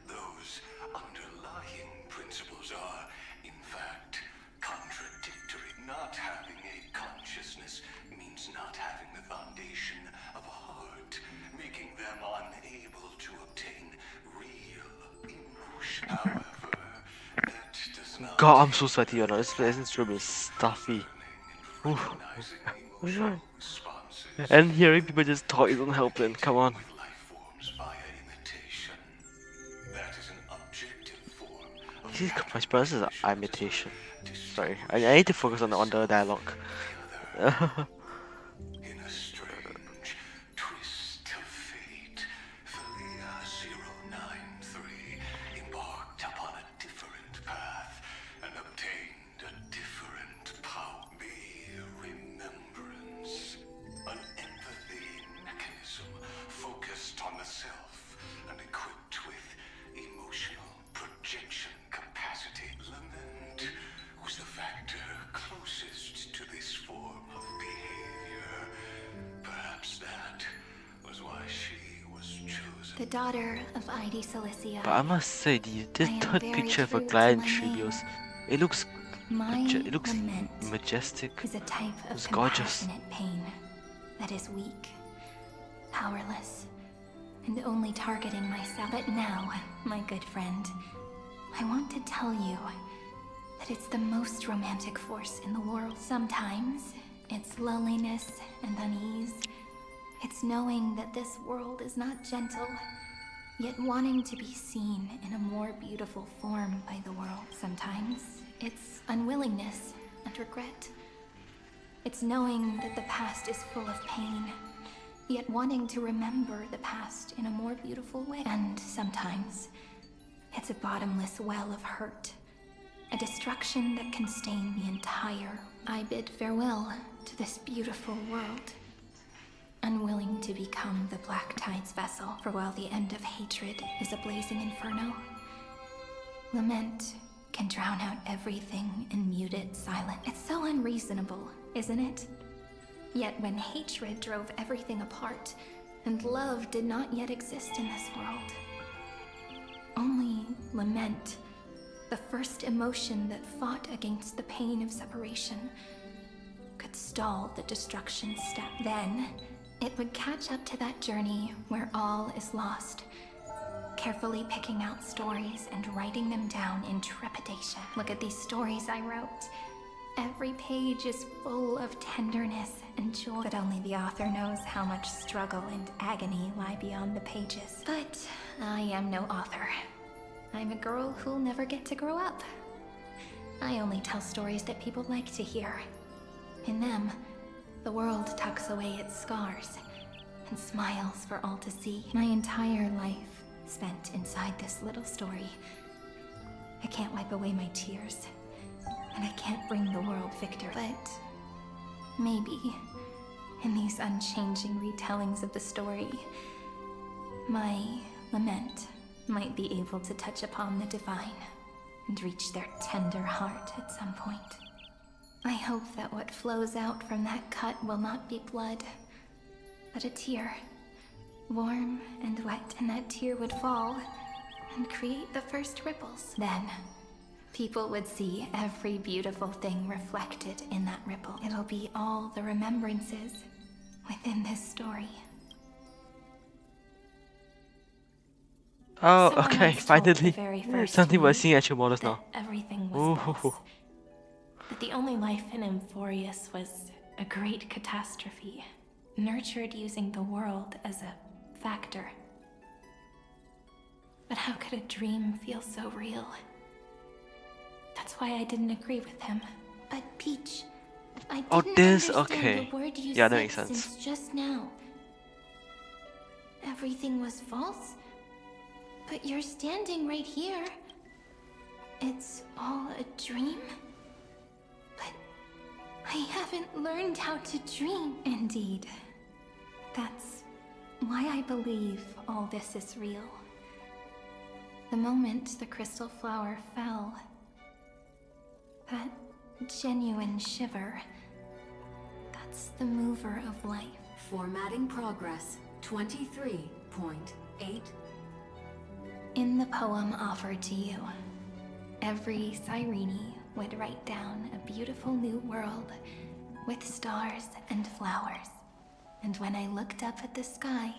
Those underlying principles are, in fact, contradictory. Not having a consciousness means not having the foundation of a heart, making them unable to obtain real emotion. However, that does not God, I'm so sweaty right now. This room is stuffy. Oof. And hearing people just talk isn't helping. Come on. See, my pronunciation is imitation. Sorry, I need to focus on the dialogue. In a strange twist of fate, Philia 093 embarked upon a different path and obtained a different power. The remembrance, an empathy mechanism focused on the self and equipped with emotional projection capacity. Lament was the factor closest to this form of behavior. Perhaps that was why she was chosen. The daughter of ID Cilicia. But I must say, this third picture of a Glenn Trivios, it looks majestic. Is a type of It's gorgeous. compassionate pain that is weak, powerless, and only targeting myself. But now, my good friend, I want to tell you that it's the most romantic force in the world. Sometimes, it's loneliness and unease. It's knowing that this world is not gentle, yet wanting to be seen in a more beautiful form by the world. Sometimes, it's unwillingness and regret. It's knowing that the past is full of pain, yet wanting to remember the past in a more beautiful way. And sometimes, it's a bottomless well of hurt, a destruction that can stain the entire. I bid farewell to this beautiful world. unwilling to become the Black Tide's vessel. For while the end of hatred is a blazing inferno, lament can drown out everything in muted silence. It's so unreasonable, isn't it? Yet when hatred drove everything apart, and love did not yet exist in this world, only lament, the first emotion that fought against the pain of separation, could stall the destruction step. Then, it would catch up to that journey where all is lost, carefully picking out stories and writing them down in trepidation. Look at these stories I wrote. Every page is full of tenderness and joy, but only the author knows how much struggle and agony lie beyond the pages. But I am no author. I'm a girl who'll never get to grow up. I only tell stories that people like to hear. In them, the world tucks away its scars and smiles for all to see. My entire life spent inside this little story. I can't wipe away my tears, and I can't bring the world victory. But maybe, in these unchanging retellings of the story, my lament might be able to touch upon the divine and reach their tender heart at some point. I hope that what flows out from that cut will not be blood, but a tear, warm and wet, and that tear would fall and create the first ripples. Then, people would see every beautiful thing reflected in that ripple. It'll be all the remembrances within this story. Oh, Someone okay, once told finally. the very first Something about me seeing actual models that now. everything was Ooh. false. That the only life in Amphorius was a great catastrophe, nurtured using the world as a factor. But how could a dream feel so real? That's why I didn't agree with him. But Peach, I Oh, didn't this? understand Okay. the word you Yeah, that said makes sense. since just now. Everything was false? But you're standing right here. It's all a dream? But I haven't learned how to dream. Indeed. That's why I believe all this is real. The moment the crystal flower fell, that genuine shiver, that's the mover of life. Formatting progress 23.8. In the poem offered to you, every Cyrene would write down a beautiful new world with stars and flowers. And when I looked up at the sky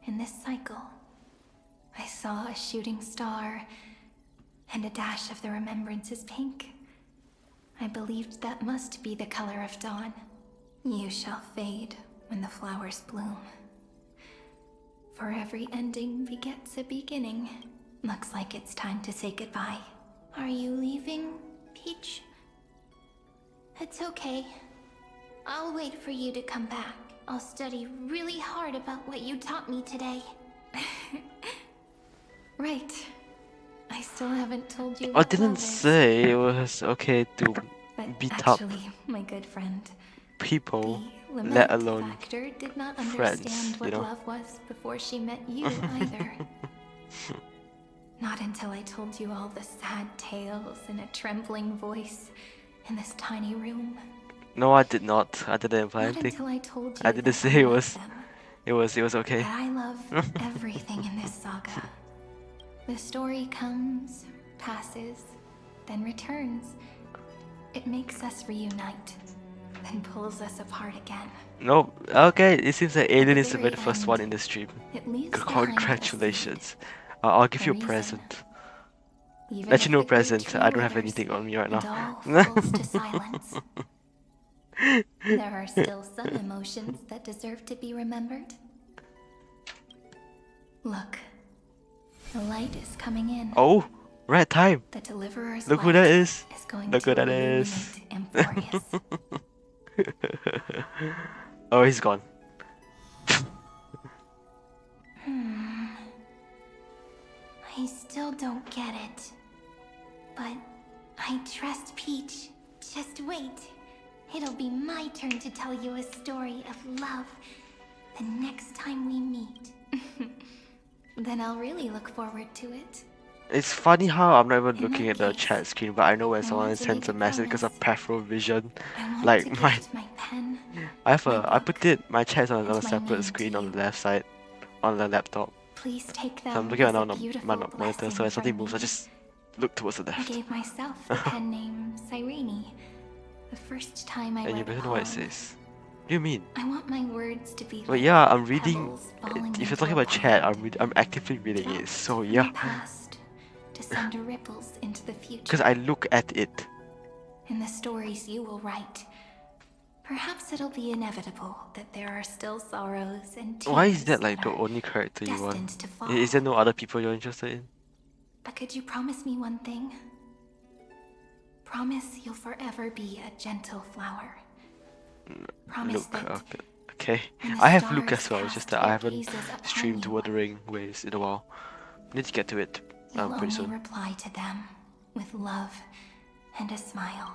in this cycle, I saw a shooting star and a dash of the remembrances pink. I believed that must be the color of dawn. You shall fade when the flowers bloom. For every ending begets a beginning. Looks like it's time to say goodbye. Are you leaving, Peach? It's okay. I'll wait for you to come back. I'll study really hard about what you taught me today. Right. I still haven't told you I what didn't love is. say it was okay to But beat up actually, my good friend, people, the let lament alone factor did not friends, understand you what know? love was before she met you either. Not until I told you all the sad tales in a trembling voice in this tiny room. No, I did not. I didn't imply Not anything. until I told you I didn't that say I it love was. them. It was okay. That I love everything in this saga. The story comes, passes, then returns. It makes us reunite, then pulls us apart again. No, okay. It seems like Alien is the very very first end, one in the stream. it leaves behind a Congratulations. I'll give a you a reason. present. Even Actually, if no the great present. tree I don't have withers anything on me right and now. all falls to silence. There are still some emotions that deserve to be remembered. Look, the light is coming in. Oh, right time. The Deliverer's Look who light that is. going Look to who that illuminate is. Amphorius. Oh, he's gone. I still don't get it. But I trust Peach. Just wait. It'll be my turn to tell you a story of love the next time we meet. Then I'll really look forward to it. It's funny how I'm not even In looking that at the case, chat screen, but I know when I someone want to sends make a a message because of promise. peripheral vision. I want Like to my, gift my pen, I put it my chat's on a and my separate name screen to on you. the left side, on the laptop. Please take So I'm them looking at as it a on my beautiful monitor, so blessing when something from moves, I me. just look towards the I left. gave myself the pen name Cyrene the first time I And you wrote a better know what it poem. says. What do you mean? I want my words to be But like yeah, I'm reading. pebbles falling If you're into talking a about chat, pond, I'm actively reading it. dropped So from yeah, the past to send ripples into the because future. I look at it. In the stories you will write, perhaps it'll be inevitable that there are still sorrows and tears Why is that like that the are only character you want? destined to fall. Is there no other people you're interested in? But could you promise me one thing? Promise you'll forever be a gentle flower. Promise Look, that okay. when the I have Look stars as well. It's just cast that I their haven't gazes upon streamed you, Wuthering Waves in a while. Need to get to it you'll pretty only soon. reply to them with love and a smile.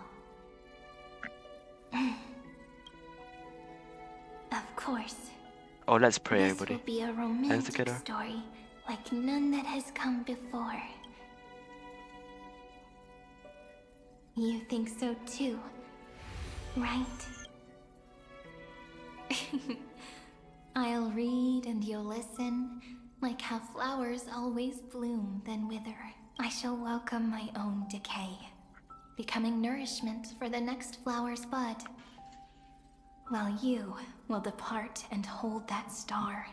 Of course, Oh, let's pray, this everybody. will be a Hands romantic together. story like none that has come before. You think so too, right? I'll read and you'll listen, like how flowers always bloom then wither. I shall welcome my own decay, becoming nourishment for the next flower's bud. While you will depart and hold that star,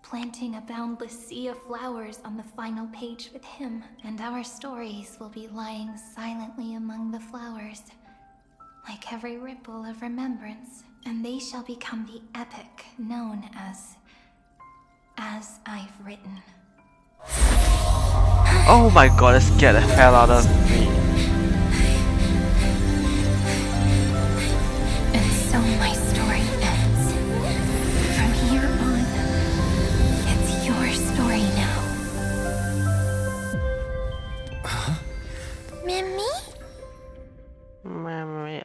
planting a boundless sea of flowers on the final page with him, and our stories will be lying silently among the flowers, like every ripple of remembrance, and they shall become the epic known as I've Written. Oh my god, let's get the hell out of me. And so my story ends. From here on, it's your story now. Mimi?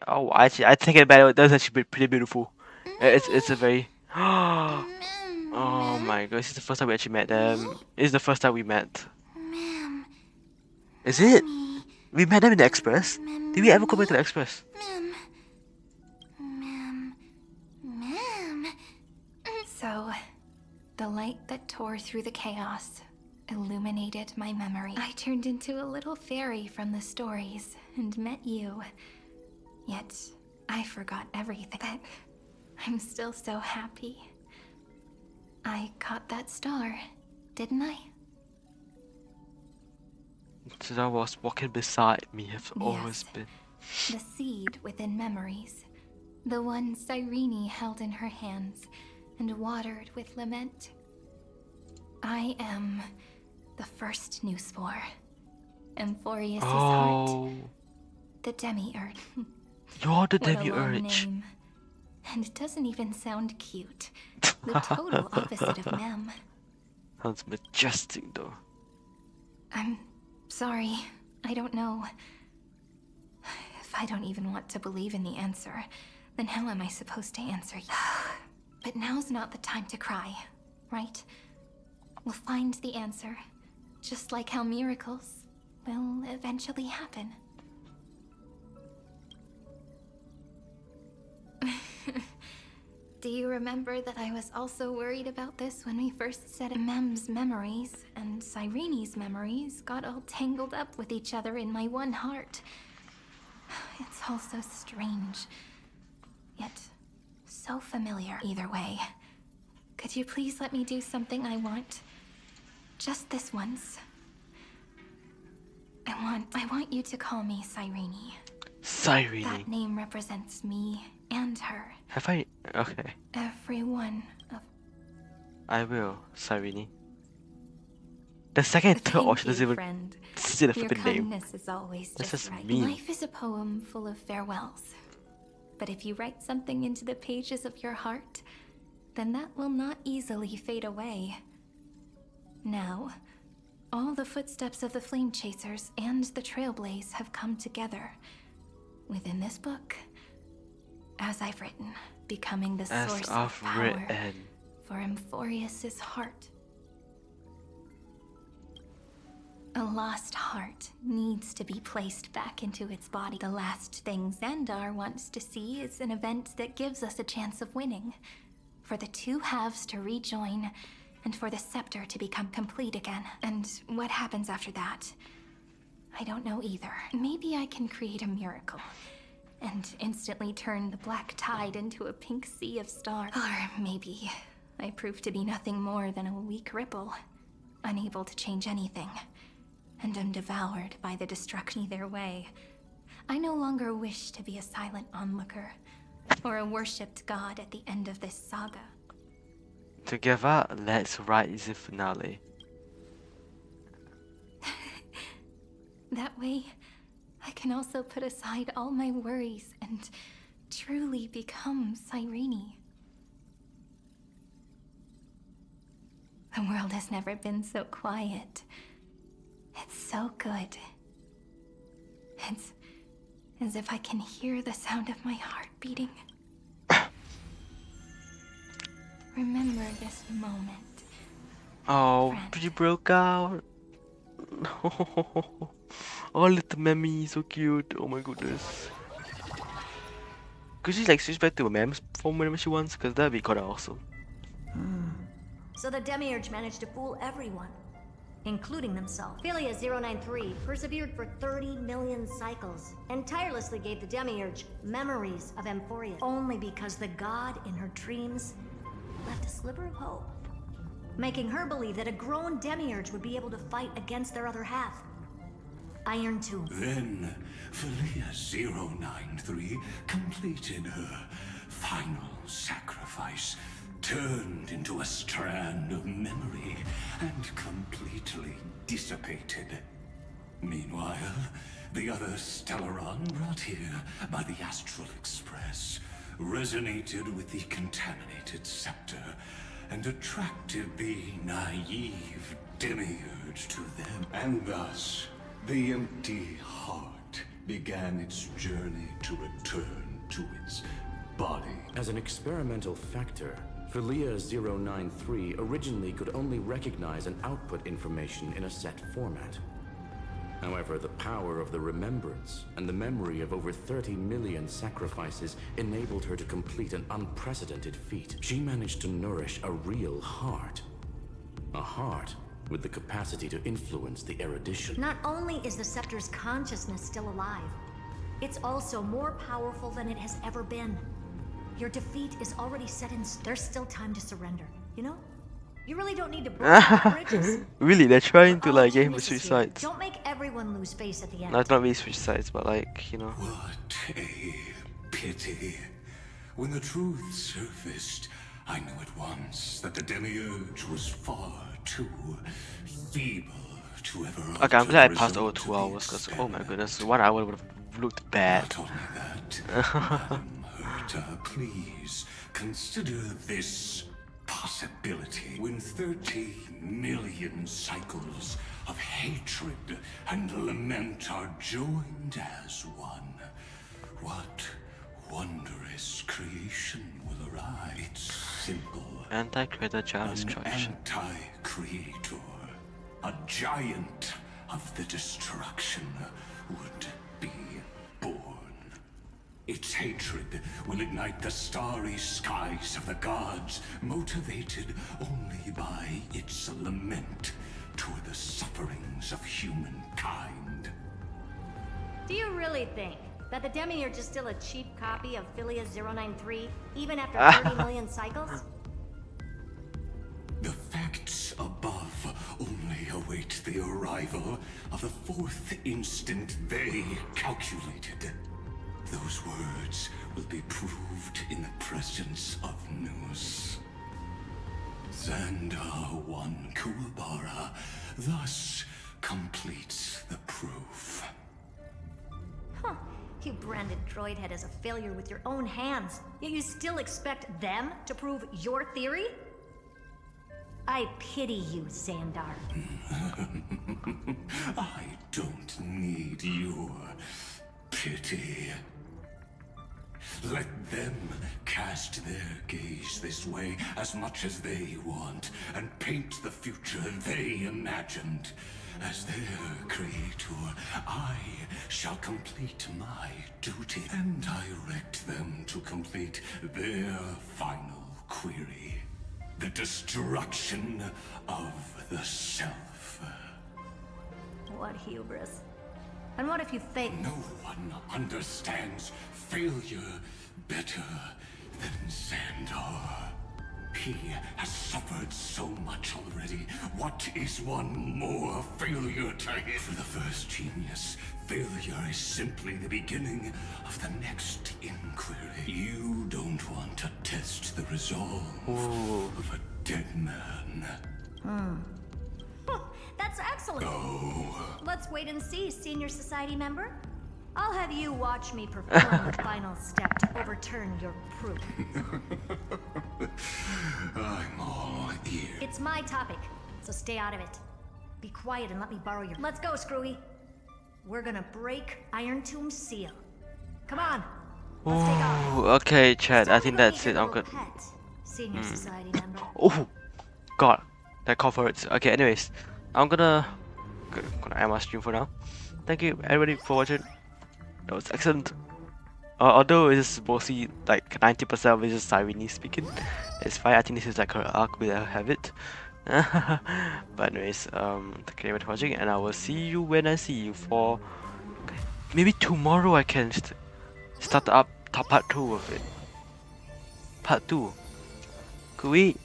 Oh, actually, I take it back. That's actually pretty beautiful. It's a very. Oh my god, this is the first time we actually met them. This is the first time we met. Is it? We met them in the Express? Did we ever go back to the Express? So, the light that tore through the chaos illuminated my memory. I turned into a little fairy from the stories and met you. Yet, I forgot everything. But I'm still so happy. I caught that star, didn't I? That was walking beside me, have always been. The seed within memories. The one Cyrene held in her hands and watered with lament. I am the first new spore. Amphorius' heart. The demiurge. You're the What a long demiurge. name. And it doesn't even sound cute. The total opposite of Mem. Sounds majestic though. I'm sorry. I don't know. If I don't even want to believe in the answer, then how am I supposed to answer you? But now's not the time to cry, right? We'll find the answer. Just like how miracles will eventually happen. Do you remember that I was also worried about this when we first said Mem's memories and Cyrene's memories got all tangled up with each other in my one heart? It's all so strange, yet so familiar either way. Could you please let me do something I want? Just this once. I want you to call me Cyrene. Cyrene. That name represents me and her. Have I? Okay. Every one of... I will, Cyrene. The second and third option doesn't even friend. see the Your flipping name. kindness is always That's just just right. mean. Life is a poem full of farewells. But if you write something into the pages of your heart, then that will not easily fade away. Now, all the footsteps of the Flame Chasers and the Trailblaze have come together within this book, as I've written, becoming the source of power for Emphorius's heart. A lost heart needs to be placed back into its body. The last thing Xandar wants to see is an event that gives us a chance of winning. For the two halves to rejoin, and for the scepter to become complete again. And what happens after that? I don't know either. Maybe I can create a miracle, and instantly turn the black tide into a pink sea of stars. Or maybe I prove to be nothing more than a weak ripple, unable to change anything, and am devoured by the destruction. Either way, I no longer wish to be a silent onlooker, or a worshipped god at the end of this saga. Together, let's write the finale. That way, I can also put aside all my worries and truly become Cyrene. The world has never been so quiet. It's so good. It's as if I can hear the sound of my heart beating. Remember this moment. Oh, friend. she broke out. No. Oh, little Memmy, so cute. Oh my goodness. Could she like switch back to a mem's form whenever she wants? Because that'd be quite awesome. So the Demiurge managed to fool everyone, including themselves. Philia 093 persevered for 30 million cycles and tirelessly gave the Demiurge memories of Emphorius, only because the god in her dreams left a sliver of hope, making her believe that a grown Demiurge would be able to fight against their other half. Iron Tomb. Then, Philia 093 completed her final sacrifice, turned into a strand of memory, and completely dissipated. Meanwhile, the other Stellaron brought here by the Astral Express resonated with the contaminated scepter and attracted the naive Demiurge to them. And thus, the empty heart began its journey to return to its body. As an experimental factor, Philia 093 originally could only recognize and output information in a set format. However, the power of the remembrance and the memory of over 30 million sacrifices enabled her to complete an unprecedented feat. She managed to nourish a real heart. A heart with the capacity to influence the erudition. Not only is the Scepter's consciousness still alive, it's also more powerful than it has ever been. Your defeat is already set in. There's still time to surrender, you know? You really don't need to burn the bridges. Really, they're trying to like get him to switch sides. Don't make everyone lose face at the end. No, it's not really switch sides, but like, you know. What a pity. When the truth surfaced, I knew at once that the Demiurge was far too feeble to ever. Okay, I'm glad I passed over 2 hours, because oh my goodness, 1 hour would have looked bad. Not only that, Madam Herta, please consider this possibility. When 30 million cycles of hatred and lament are joined as one, what wondrous creation will arise? It's simple. Anti-creator child An destruction. anti-creator. A giant of the destruction would be born. Its hatred will ignite the starry skies of the gods, motivated only by its lament toward the sufferings of humankind. Do you really think that the Demiurge is still a cheap copy of Philia 093, even after 30 million cycles? The facts above only await the arrival of the fourth instant they calculated. Those words will be proved in the presence of Nous. Xandar 1 Kuwabara thus completes the proof. Huh. You branded Droidhead as a failure with your own hands, yet you still expect them to prove your theory? I pity you, Xandar. I don't need your pity. Let them cast their gaze this way as much as they want, and paint the future they imagined. As their creator, I shall complete my duty and direct them to complete their final query. The destruction of the self. What hubris. And what if you fail? No one understands failure better than Xandar. He has suffered so much already. What is one more failure to him? For the first genius, failure is simply the beginning of the next inquiry. You don't want to test the resolve of a dead man. That's excellent. Let's wait and see, Senior Society member. I'll have you watch me perform the final step to overturn your proof. I'm all ears. It's my topic, so stay out of it. Be quiet and let me borrow your... Let's go, Screwy. We're gonna break Iron Tomb's seal. Come on. Let's take off. Okay, chat. I think that's it. I'm good. Senior Society member. Oh, God. That cough hurts. Okay, anyways. I'm gonna end my stream for now. Thank you, everybody, for watching. That was excellent. Although it's mostly like 90% of it is Cyrene speaking, it's fine. I think this is like her arc with her habit. But anyways, thank you for watching, and I will see you when I see you for maybe tomorrow. I can start up part 2 of it. Part 2. Could we?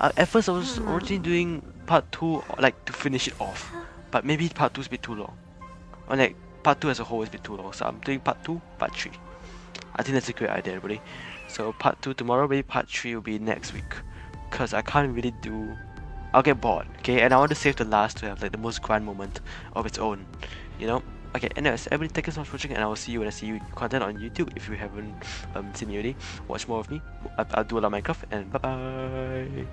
At first I was originally doing part 2 like to finish it off, but maybe part 2 is a bit too long. Or like part 2 as a whole is a bit too long, so I'm doing part 2, part 3. I think that's a great idea, everybody. So part 2 tomorrow, maybe part 3 will be next week. Cause I can't really do... I'll get bored, okay? And I want to save the last to have like the most grand moment of its own, you know? Okay, anyways, everybody thank you so much for watching, and I will see you when I see you content on YouTube. If you haven't seen me already, watch more of me. I'll do a lot of Minecraft, and bye bye!